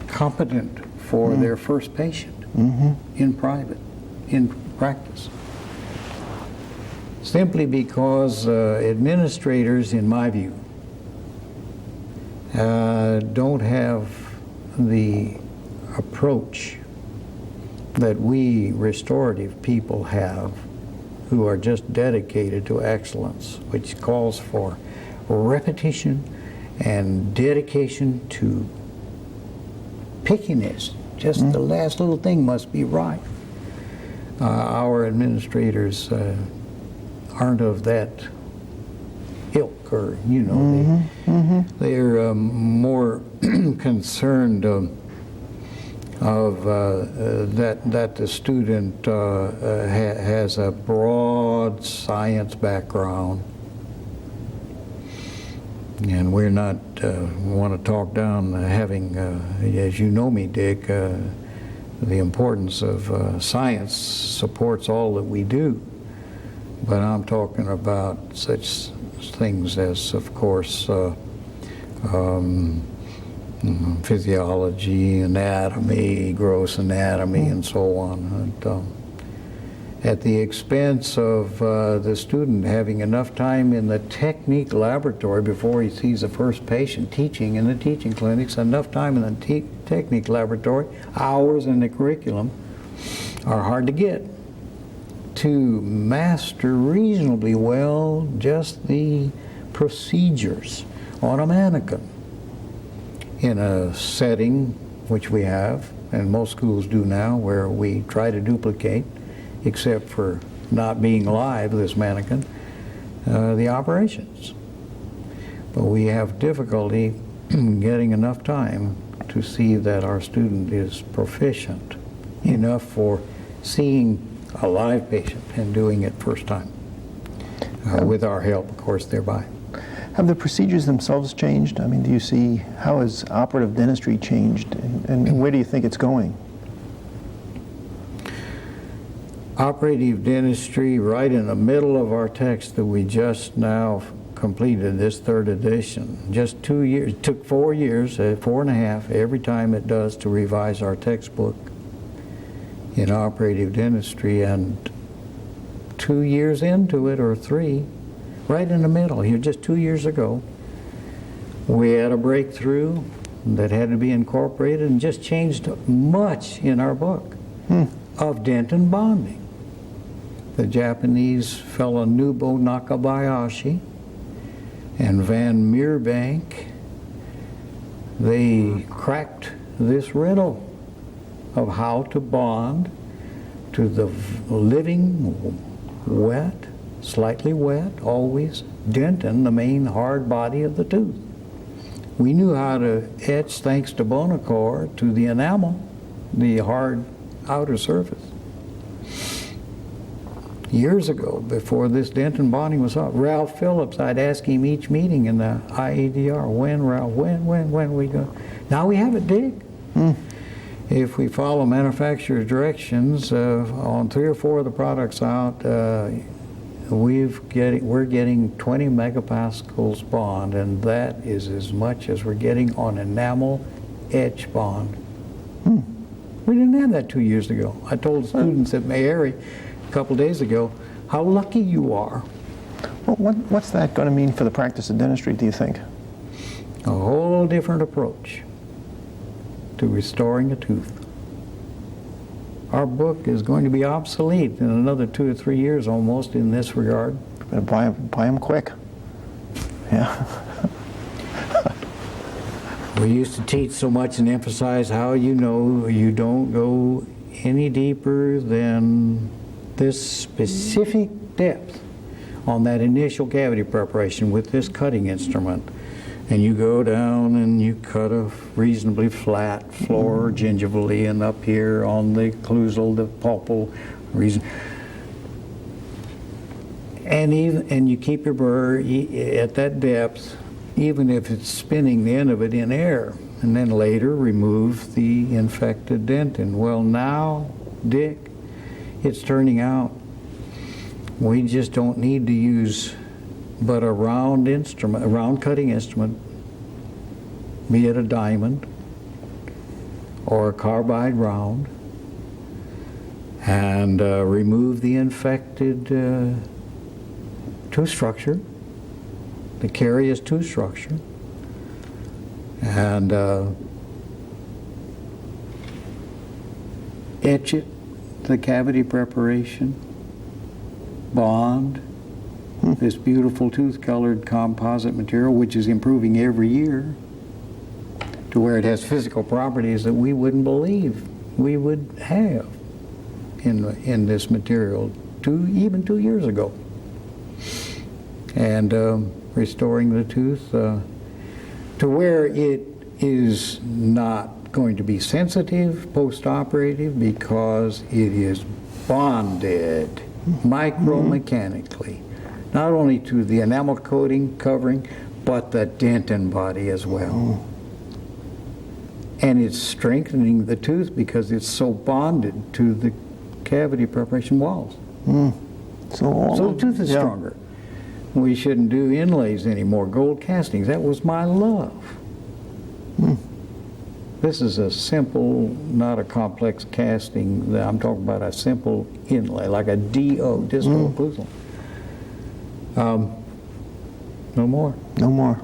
competent for their first patient in practice. Simply because administrators, in my view, don't have the approach that we restorative people have, who are just dedicated to excellence, which calls for repetition and dedication to pickiness. Just the last little thing must be right. Our administrators aren't of that ilk, or, you know, they're more concerned that the student has a broad science background. And we're not, want to talk down having, as you know me, Dick, the importance of science supports all that we do. But I'm talking about such things as, of course, physiology, anatomy, gross anatomy, and so on. And, at the expense of the student having enough time in the technique laboratory before he sees the first patient, teaching in the teaching clinics, enough time in the technique laboratory, hours in the curriculum are hard to get. to master reasonably well just the procedures on a mannequin in a setting which we have, and most schools do now, where we try to duplicate, except for not being live, this mannequin, the operations. But we have difficulty getting enough time to see that our student is proficient enough for seeing a live patient and doing it first time, with our help, of course, thereby. Have the procedures themselves changed? I mean, do you see, how has operative dentistry changed, and where do you think it's going? Operative dentistry, right in the middle of our text that we just now completed, this third edition. Just 2 years, it took 4 years, 4.5, every time it does, to revise our textbook in operative dentistry, and 2 years into it, or 3, right in the middle here, just 2 years ago, we had a breakthrough that had to be incorporated and just changed much in our book of dentin bonding. The Japanese fellow Nubo Nakabayashi and Van Meerbank, they cracked this riddle of how to bond to the living, wet, slightly wet, always dentin, the main hard body of the tooth. We knew how to etch, thanks to Bonacore, to the enamel, the hard outer surface. Years ago, before this dentin bonding was up, Ralph Phillips, I'd ask him each meeting in the IADR, when, Ralph, when we go? Now we have it, Dick. If we follow manufacturer's directions on 3 or 4 of the products out, we're getting 20 megapascals bond, and that is as much as we're getting on enamel etch bond. We didn't have that 2 years ago. I told students at Mayeri a couple days ago how lucky you are. Well, what's that going to mean for the practice of dentistry, do you think? A whole different approach to restoring a tooth. Our book is going to be obsolete in another 2 or 3 years almost in this regard. Better buy them quick. Yeah. We used to teach so much and emphasize how you don't go any deeper than this specific depth on that initial cavity preparation with this cutting instrument. And you go down and you cut a reasonably flat floor gingivally, and up here on the occlusal, the pulpal and you keep your burr at that depth, even if it's spinning the end of it in air, and then later remove the infected dentin. Well, now, Dick, it's turning out we just don't need to use but a round instrument, a round cutting instrument, be it a diamond or a carbide round, and remove the infected tooth structure, the carious tooth structure, and etch it, the cavity preparation, bond, this beautiful tooth-colored composite material, which is improving every year to where it has physical properties that we wouldn't believe we would have in this material even 2 years ago. And restoring the tooth to where it is not going to be sensitive post-operative, because it is bonded micromechanically, not only to the enamel coating covering, but the dentin body as well. And it's strengthening the tooth because it's so bonded to the cavity preparation walls. So the tooth is stronger. We shouldn't do inlays anymore, gold castings. That was my love. This is a simple, not a complex casting. I'm talking about a simple inlay, like a DO, distal occlusal. No more. No more.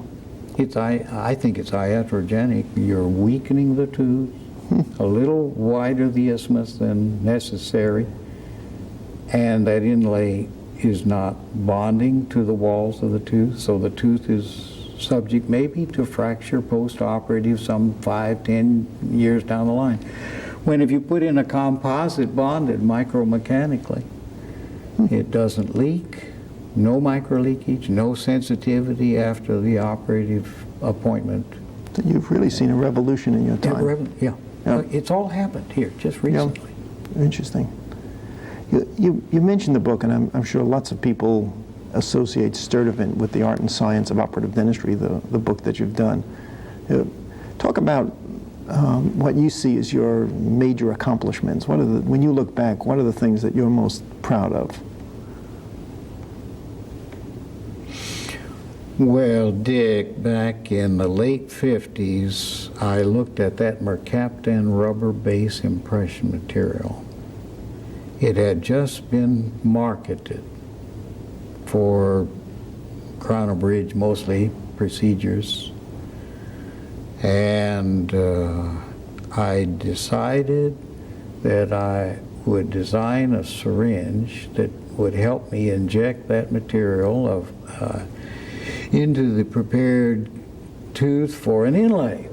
I think it's iatrogenic. You're weakening the tooth, a little wider the isthmus than necessary, and that inlay is not bonding to the walls of the tooth, so the tooth is subject maybe to fracture post-operative some 5-10 years down the line. When if you put in a composite bonded micromechanically, it doesn't leak, no micro leakage, no sensitivity after the operative appointment. So you've really seen a revolution in your time. Yeah. Yeah. It's all happened here just recently. Yeah. Interesting. You mentioned the book, and I'm sure lots of people associate Sturdevant with the art and science of operative dentistry, the book that you've done. Talk about what you see as your major accomplishments. When you look back, what are the things that you're most proud of? Well, Dick, back in the late 50s, I looked at that mercaptan rubber base impression material. It had just been marketed for crown and bridge, mostly, procedures. And I decided that I would design a syringe that would help me inject that material into the prepared tooth for an inlay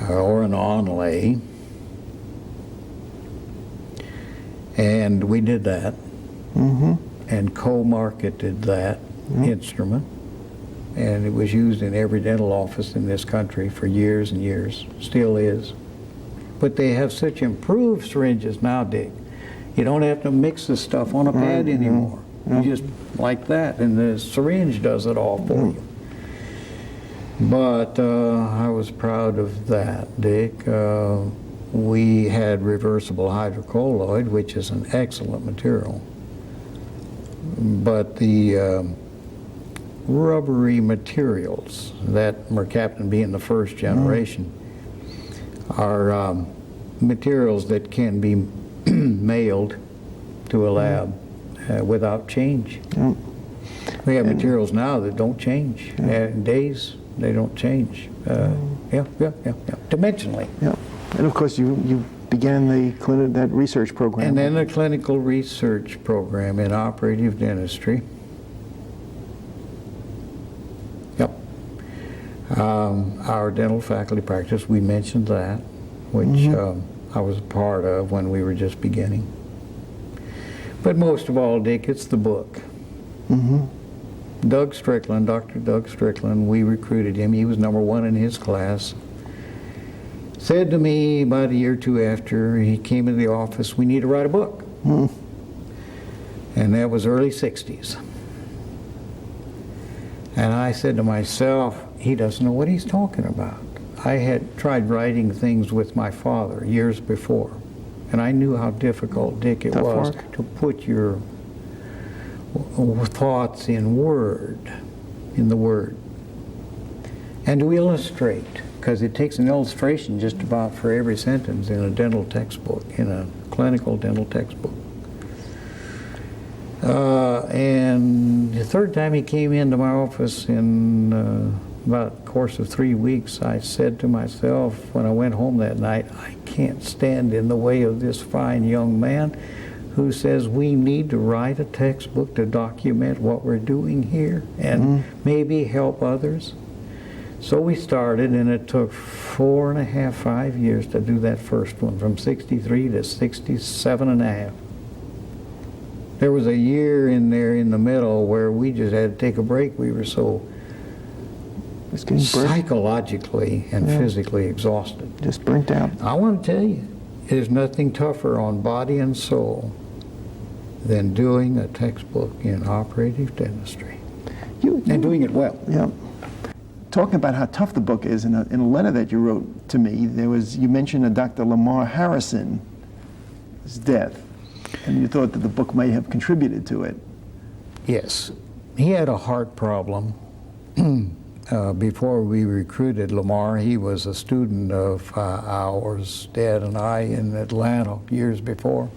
or an onlay. And we did that and co-marketed that instrument. And it was used in every dental office in this country for years and years, still is. But they have such improved syringes now, Dick. You don't have to mix the stuff on a pad anymore. You just like that, and the syringe does it all for you. But I was proud of that, Dick. We had reversible hydrocolloid, which is an excellent material. But the rubbery materials, that mercaptan being the first generation, are materials that can be mailed to a lab without change. We have materials now that don't change. In days, they don't change. Dimensionally. Yeah. And of course, you began that research program. And then the clinical research program in operative dentistry. Yep. Our dental faculty practice, we mentioned that, which I was a part of when we were just beginning. But most of all, Dick, it's the book. Doug Strickland, Dr. Doug Strickland, we recruited him. He was #1 in his class. Said to me about a year or two after he came into the office, we need to write a book. And that was early 60s. And I said to myself, he doesn't know what he's talking about. I had tried writing things with my father years before, and I knew how difficult, Dick, it was to put your thoughts in the word, and to illustrate, because it takes an illustration just about for every sentence in a dental textbook, in a clinical dental textbook. And the third time he came into my office in about a course of 3 weeks, I said to myself when I went home that night, I can't stand in the way of this fine young man who says we need to write a textbook to document what we're doing here and maybe help others. So we started, and it took 4.5, 5 years to do that first one, from 63 to 67.5. There was a year in there in the middle where we just had to take a break. We were so psychologically and physically exhausted. Just burnt out. I want to tell you, there's nothing tougher on body and soul than doing a textbook in operative dentistry. And doing it well. Yeah. Talking about how tough the book is, in a letter that you wrote to me, you mentioned a Dr. Lamar Harrison's death, and you thought that the book may have contributed to it. Yes. He had a heart problem. Before we recruited Lamar, he was a student of ours, Dad and I, in Atlanta years before.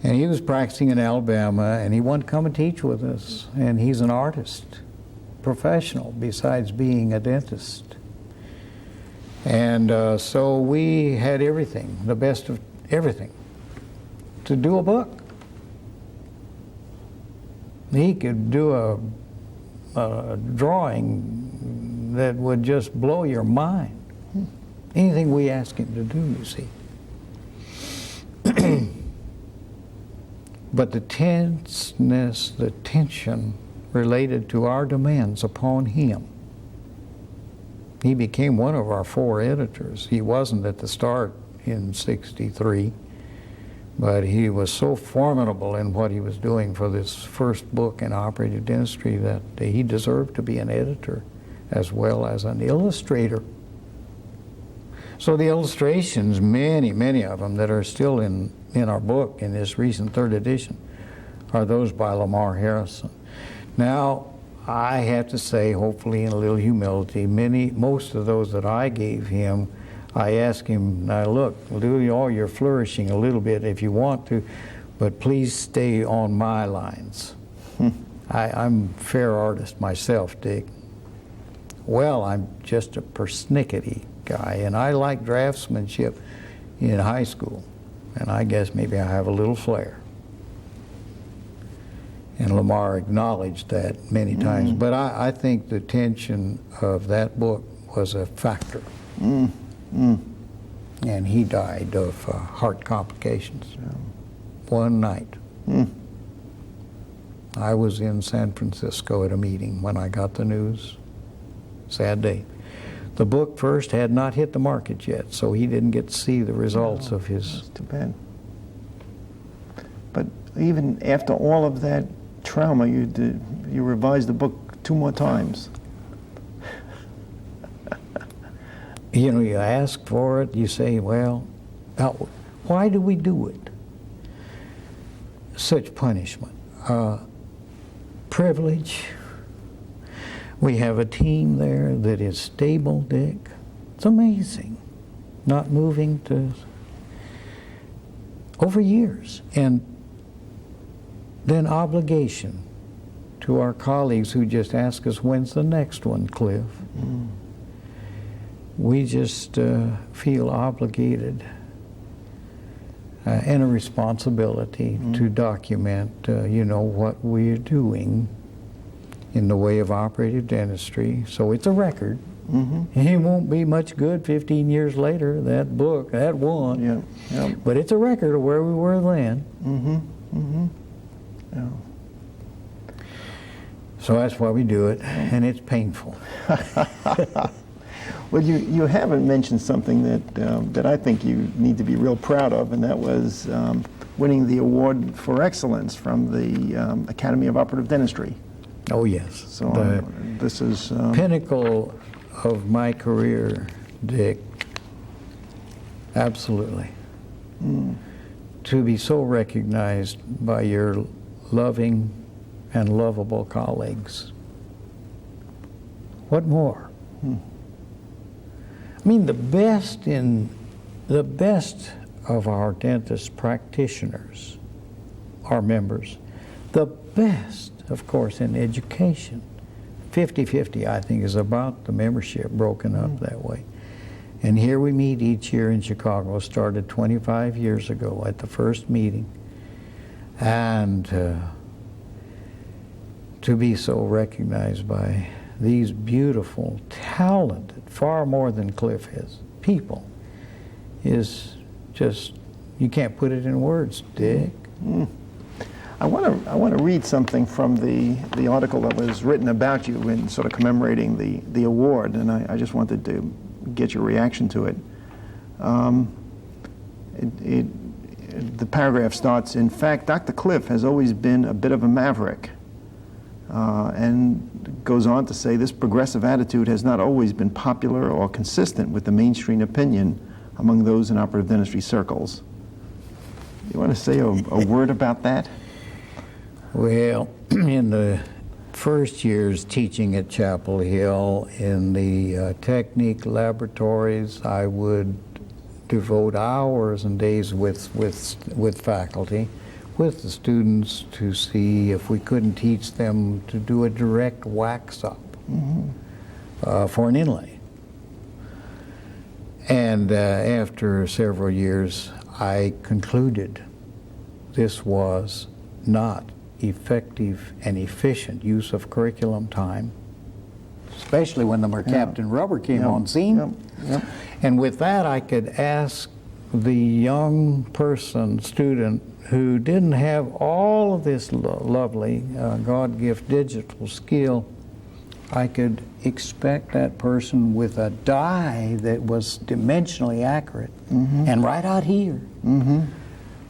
And he was practicing in Alabama, and he wanted to come and teach with us. And he's an artist, professional, besides being a dentist. And so we had everything, the best of everything. to do a book. He could do a drawing that would just blow your mind. Anything we ask him to do, you see. But the tenseness, the tension related to our demands upon him. He became one of our 4 editors. He wasn't at the start in '63, but he was so formidable in what he was doing for this first book in operative dentistry that he deserved to be an editor as well as an illustrator. So the illustrations, many of them that are still in our book in this recent 3rd edition, are those by Lamar Harrison. Now, I have to say, hopefully in a little humility, most of those that I gave him, I asked him, now look, do all your flourishing a little bit if you want to, but please stay on my lines. I'm a fair artist myself, Dick. Well, I'm just a persnickety guy, and I like draftsmanship in high school, and I guess maybe I have a little flair. And Lamar acknowledged that many times, but I think the tension of that book was a factor. And he died of heart complications one night. I was in San Francisco at a meeting when I got the news. Sad day. The book first had not hit the market yet, so he didn't get to see the results of his... That's too bad. But even after all of that trauma, you revised the book 2 more times. You know, you ask for it, you say, well, now, why do we do it? Such punishment. Privilege. We have a team there that is stable, Dick. It's amazing. Not moving to over years. And then obligation to our colleagues who just ask us, when's the next one, Cliff? We just feel obligated and a responsibility to document, you know, what we're doing in the way of operative dentistry. So it's a record. It won't be much good 15 years later, that book, that one. Yeah. But it's a record of where we were then. Yeah. So that's why we do it, and it's painful. Well, you haven't mentioned something that I think you need to be real proud of, and that was winning the award for excellence from the Academy of Operative Dentistry. Oh, yes. So this is... pinnacle of my career, Dick. Absolutely. To be so recognized by your loving and lovable colleagues. What more? I mean, the best of our dentist practitioners are members. The best, of course, in education. 50-50, I think, is about the membership broken up that way. And here we meet each year in Chicago. Started 25 years ago at the first meeting. And to be so recognized by these beautiful, talented, far more than Cliff is, people, is just, you can't put it in words, Dick. I want to read something from the article that was written about you in sort of commemorating the award, and I just wanted to get your reaction to it. The paragraph starts, in fact, Dr. Cliff has always been a bit of a maverick, and goes on to say this progressive attitude has not always been popular or consistent with the mainstream opinion among those in operative dentistry circles. You want to say a word about that? Well, in the first years teaching at Chapel Hill in the technique laboratories, I would devote hours and days with faculty, with the students, to see if we couldn't teach them to do a direct wax up for an inlay. And after several years, I concluded this was not effective and efficient use of curriculum time, especially when the Captain Rubber came on scene. And with that, I could ask the young person, student, who didn't have all of this lovely God-gift digital skill, I could expect that person with a die that was dimensionally accurate and right out here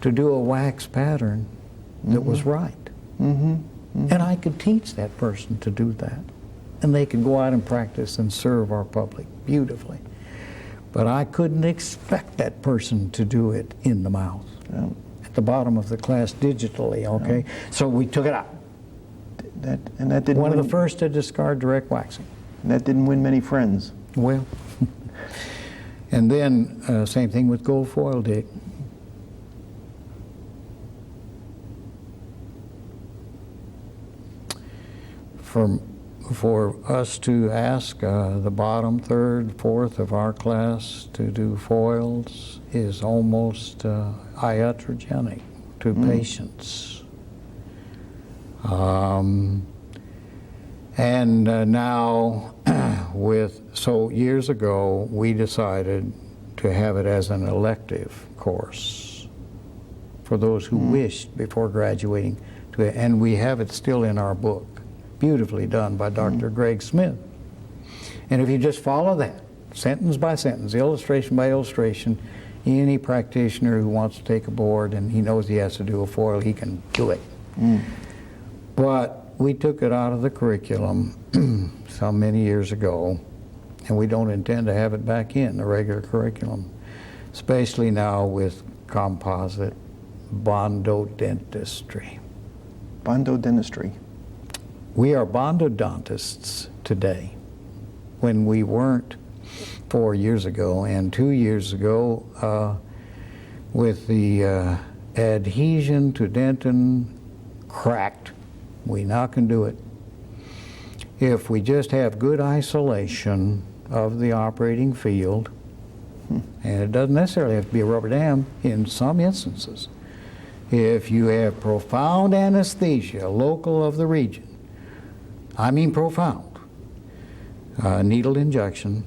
to do a wax pattern that was right. And I could teach that person to do that. And they could go out and practice and serve our public beautifully. But I couldn't expect that person to do it in the mouth, at the bottom of the class digitally, okay? So we took it out. And that didn't One of the first to discard direct waxing. And that didn't win many friends. Well, and then same thing with gold foil, Dick. For us to ask the bottom third, fourth of our class to do foils is almost iatrogenic to patients. And now, so years ago, we decided to have it as an elective course for those who wished before graduating, and we have it still in our book, beautifully done by Dr. Greg Smith. And if you just follow that, sentence by sentence, illustration by illustration, any practitioner who wants to take a board and he knows he has to do a foil, he can do it. But we took it out of the curriculum so many years ago, and we don't intend to have it back in the regular curriculum, especially now with composite bondodentistry. Bondodentistry. We are bondodontists today, when we weren't 4 years ago, and 2 years ago, with the adhesion to dentin cracked, we now can do it. If we just have good isolation of the operating field, and it doesn't necessarily have to be a rubber dam in some instances. If you have profound anesthesia, local of the region, I mean profound, needle injection,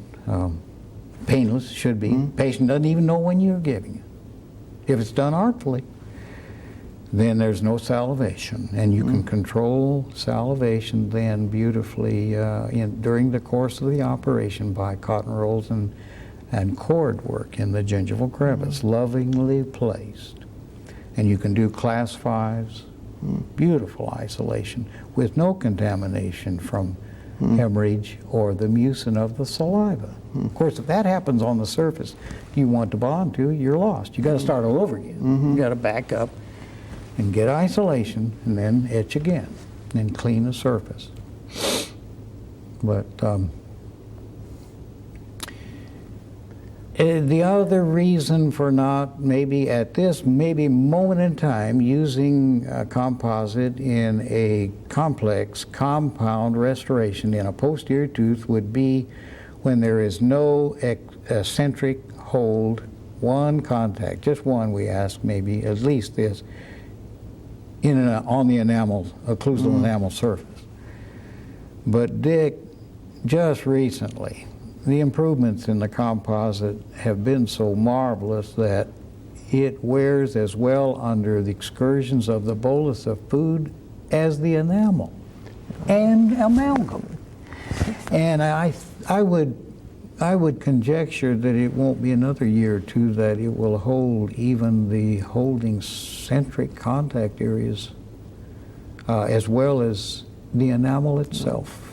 painless should be, patient doesn't even know when you're giving it. If it's done artfully, then there's no salivation, and you can control salivation then beautifully during the course of the operation by cotton rolls and cord work in the gingival crevice, lovingly placed. And you can do class 5s, beautiful isolation with no contamination from hemorrhage or the mucin of the saliva. Of course, if that happens on the surface you want to bond to, you're lost. You got to start all over again. You got to back up and get isolation, and then etch again, and clean the surface. But the other reason for not, maybe at this moment in time, using a composite in a complex compound restoration in a posterior tooth would be when there is no eccentric hold, one contact, just one, we ask, maybe at least this, on the enamel, occlusal enamel surface. But Dick, just recently, the improvements in the composite have been so marvelous that it wears as well under the excursions of the bolus of food as the enamel and amalgam. And I would conjecture that it won't be another year or two that it will hold even the holding centric contact areas as well as the enamel itself.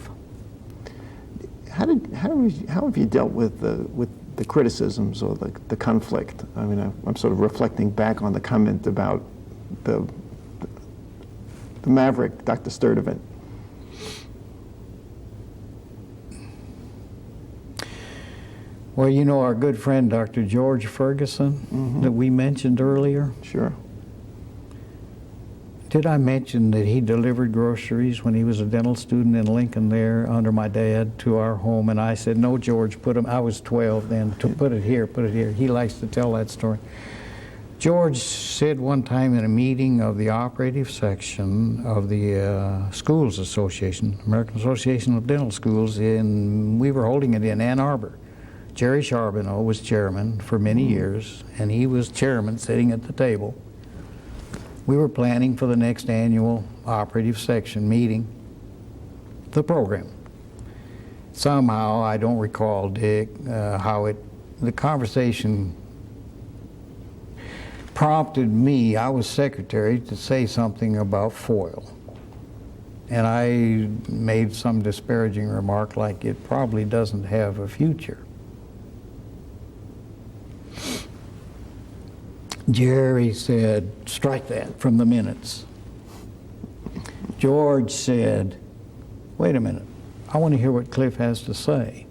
How have you dealt with the criticisms or the conflict? I mean, I'm sort of reflecting back on the comment about the maverick, Dr. Sturdevant. Well, you know our good friend Dr. George Ferguson that we mentioned earlier? Sure. Did I mention that he delivered groceries when he was a dental student in Lincoln there under my dad to our home? And I said, no, George, put them, I was 12 then, to put it here, put it here. He likes to tell that story. George said one time in a meeting of the operative section of the Schools Association, American Association of Dental Schools, we were holding it in Ann Arbor. Jerry Charbonneau was chairman for many years, and he was chairman sitting at the table. We were planning for the next annual operative section meeting, the program. Somehow, I don't recall, Dick, how the conversation prompted me, I was secretary, to say something about foil. And I made some disparaging remark like it probably doesn't have a future. Jerry said, strike that from the minutes. George said, wait a minute, I want to hear what Cliff has to say.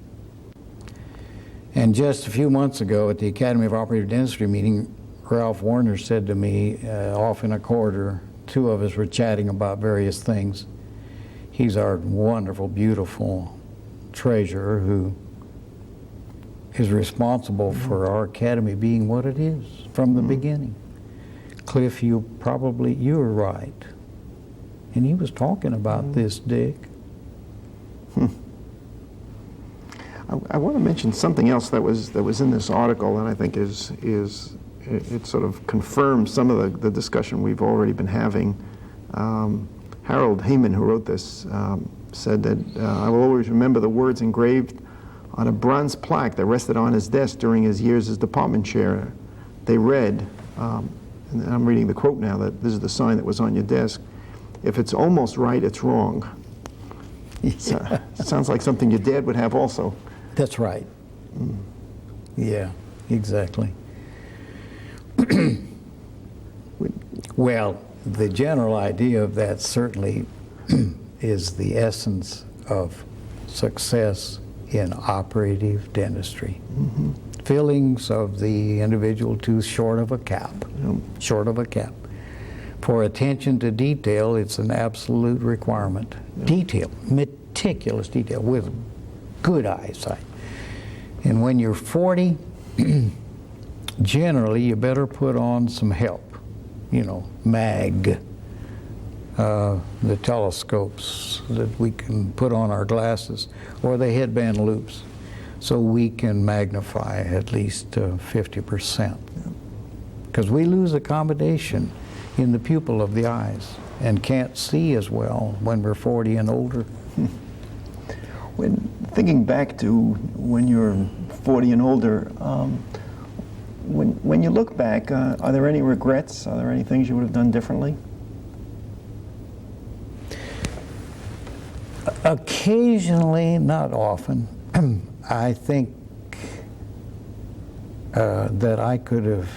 And just a few months ago at the Academy of Operative Dentistry meeting, Ralph Warner said to me, off in a corridor, two of us were chatting about various things. He's our wonderful, beautiful treasurer who is responsible for our academy being what it is from the beginning. Cliff, you're right. And he was talking about this, Dick. I want to mention something else that was in this article, and I think it sort of confirms some of the discussion we've already been having. Harold Heyman, who wrote this, said that I will always remember the words engraved on a bronze plaque that rested on his desk during his years as department chair. They read, and I'm reading the quote now, that this is the sign that was on your desk: "If it's almost right, it's wrong." So, it sounds like something your dad would have also. That's right. Yeah, exactly. Well, the general idea of that certainly is the essence of success in operative dentistry. Fillings of the individual tooth short of a cap. Short of a cap. For attention to detail, it's an absolute requirement. Detail, meticulous detail with good eyesight. And when you're 40, generally you better put on some help. You know, MAG, the telescopes that we can put on our glasses, or the headband loops, so we can magnify at least 50%. Because we lose accommodation in the pupil of the eyes and can't see as well when we're 40 and older. When thinking back to when you're 40 and older, when you look back, are there any regrets? Are there any things you would have done differently? Occasionally, not often. I think that I could have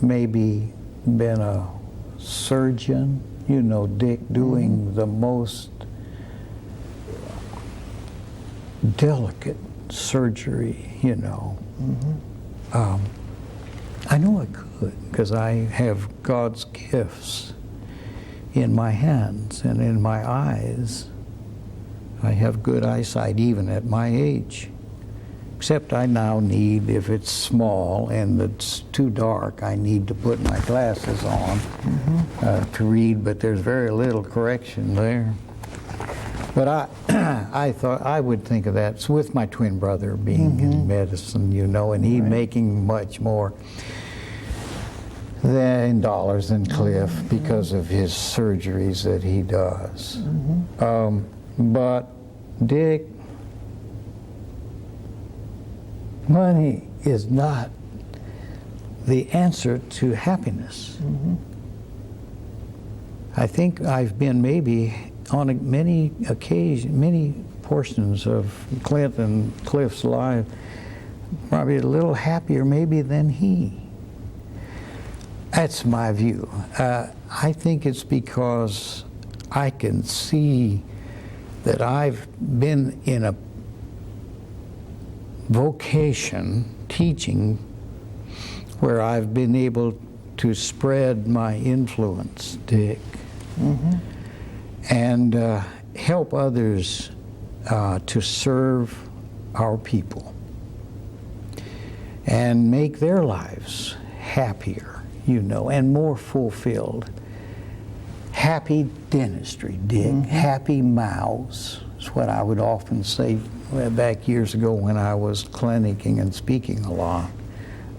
maybe been a surgeon, you know, Dick, doing the most delicate surgery, you know. I know I could, because I have God's gifts in my hands and in my eyes. I have good eyesight even at my age. Except I now need, if it's small and it's too dark, I need to put my glasses on to read, but there's very little correction there. But I thought I would think of that. So with my twin brother being in medicine, you know, and he making much more in dollars than Cliff because of his surgeries that he does. But Dick, money is not the answer to happiness. I think I've been maybe on many occasions, many portions of Clint and Cliff's life, probably a little happier maybe than he. That's my view. I think it's because I can see that I've been in a vocation, teaching, where I've been able to spread my influence, Dick, and help others to serve our people and make their lives happier you know, and more fulfilled. Happy dentistry, Dick. Happy mouths is what I would often say back years ago when I was clinicking and speaking a lot.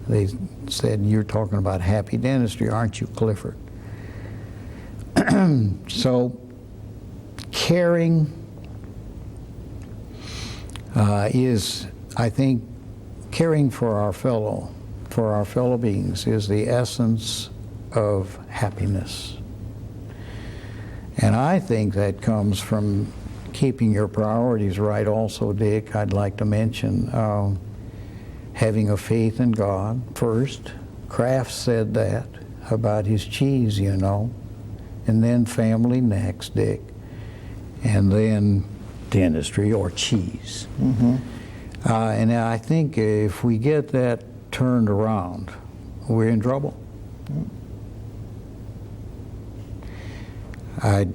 They said, "You're talking about happy dentistry, aren't you, Clifford?" So, caring is, I think, caring for our fellow beings is the essence of happiness. And I think that comes from keeping your priorities right also, Dick. I'd like to mention having a faith in God first. Kraft said that about his cheese, you know. And then family next, Dick. And then dentistry or cheese. And I think if we get that turned around, we're in trouble. I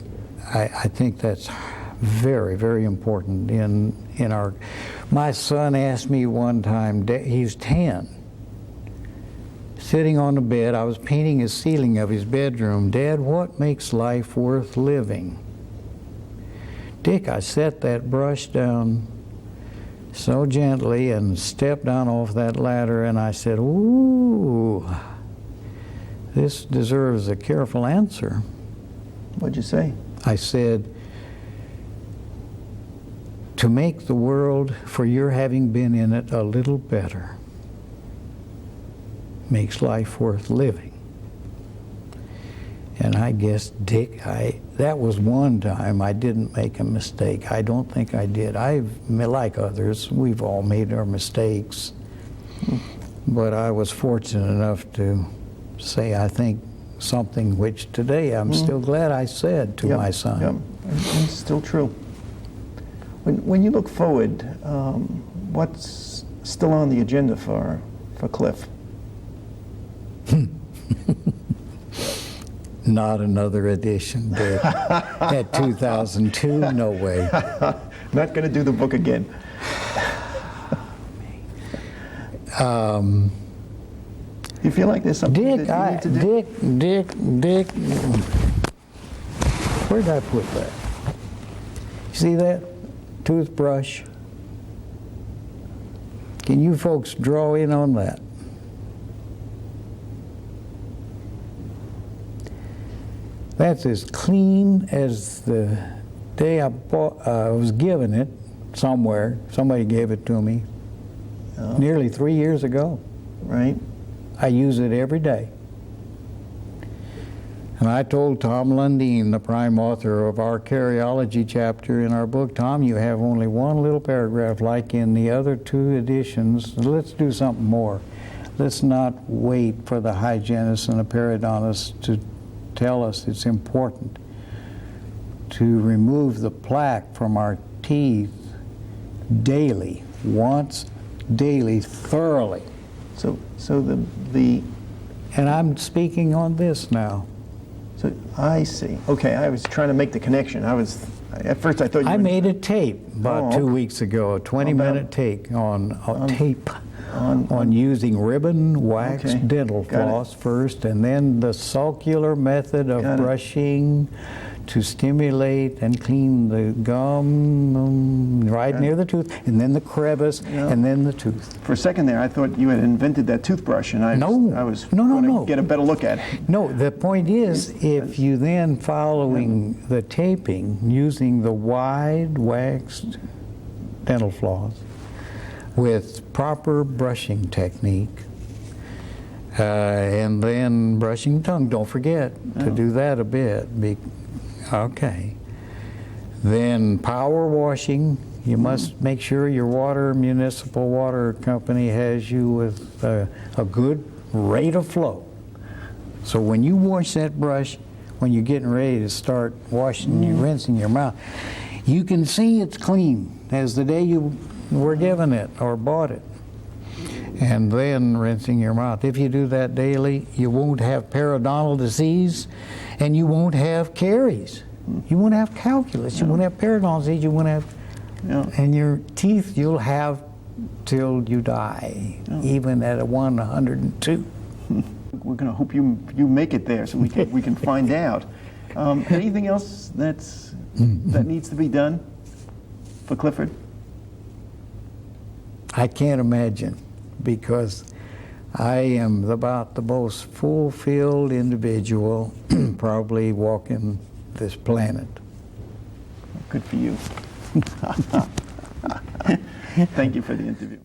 think that's very, very important in our. My son asked me one time, he's 10, sitting on the bed, I was painting the ceiling of his bedroom, "Dad, what makes life worth living?" Dick, I set that brush down so gently and stepped down off that ladder, and I said, "Ooh, this deserves a careful answer." What'd you say? I said, "To make the world, for your having been in it, a little better makes life worth living." And I guess, Dick, that was one time I didn't make a mistake. I don't think I did. Like others, we've all made our mistakes. But I was fortunate enough to say, I think, something which today I'm still glad I said to my son. Yep, it's still true. When you look forward, what's still on the agenda for Cliff? Not another edition, Dick. At 2002, no way. Not going to do the book again. You feel like there's something Dick, that you need to do? Dick, where did I put that? See that? Toothbrush. Can you folks draw in on that? That's as clean as the day I was given it somewhere. Somebody gave it to me nearly 3 years ago. Right. I use it every day. And I told Tom Lundeen, the prime author of our Karyology chapter in our book, "Tom, you have only one little paragraph like in the other 2 editions. Let's do something more. Let's not wait for the hygienist and the periodontist to tell us it's important to remove the plaque from our teeth daily, once daily, thoroughly." So the And I'm speaking on this now. So I see. Okay, I was trying to make the connection. At first I thought you I were, made a tape about 2 weeks ago, a 20-minute take on using ribbon waxed dental floss first, and then the sulcular method of brushing to stimulate and clean the gum right near the tooth, and then the crevice, and then the tooth. For a second there, I thought you had invented that toothbrush, and I was going to get a better look at it. No, the point is, if you then following the taping, using the wide waxed dental floss with proper brushing technique, and then brushing tongue, don't forget to do that a bit. Okay. Then power washing. You must make sure your municipal water company has you with a good rate of flow. So when you wash that brush, when you're getting ready to start washing, you rinsing your mouth, you can see it's clean as the day you were given it or bought it. And then rinsing your mouth. If you do that daily, you won't have periodontal disease, and you won't have caries. You won't have calculus. You won't have periodontal disease. You won't have, and your teeth you'll have till you die, even at 102. We're going to hope you make it there so we can find out. Anything else that needs to be done for Clifford? I can't imagine, because I am about the most fulfilled individual probably walking this planet. Good for you. Thank you for the interview.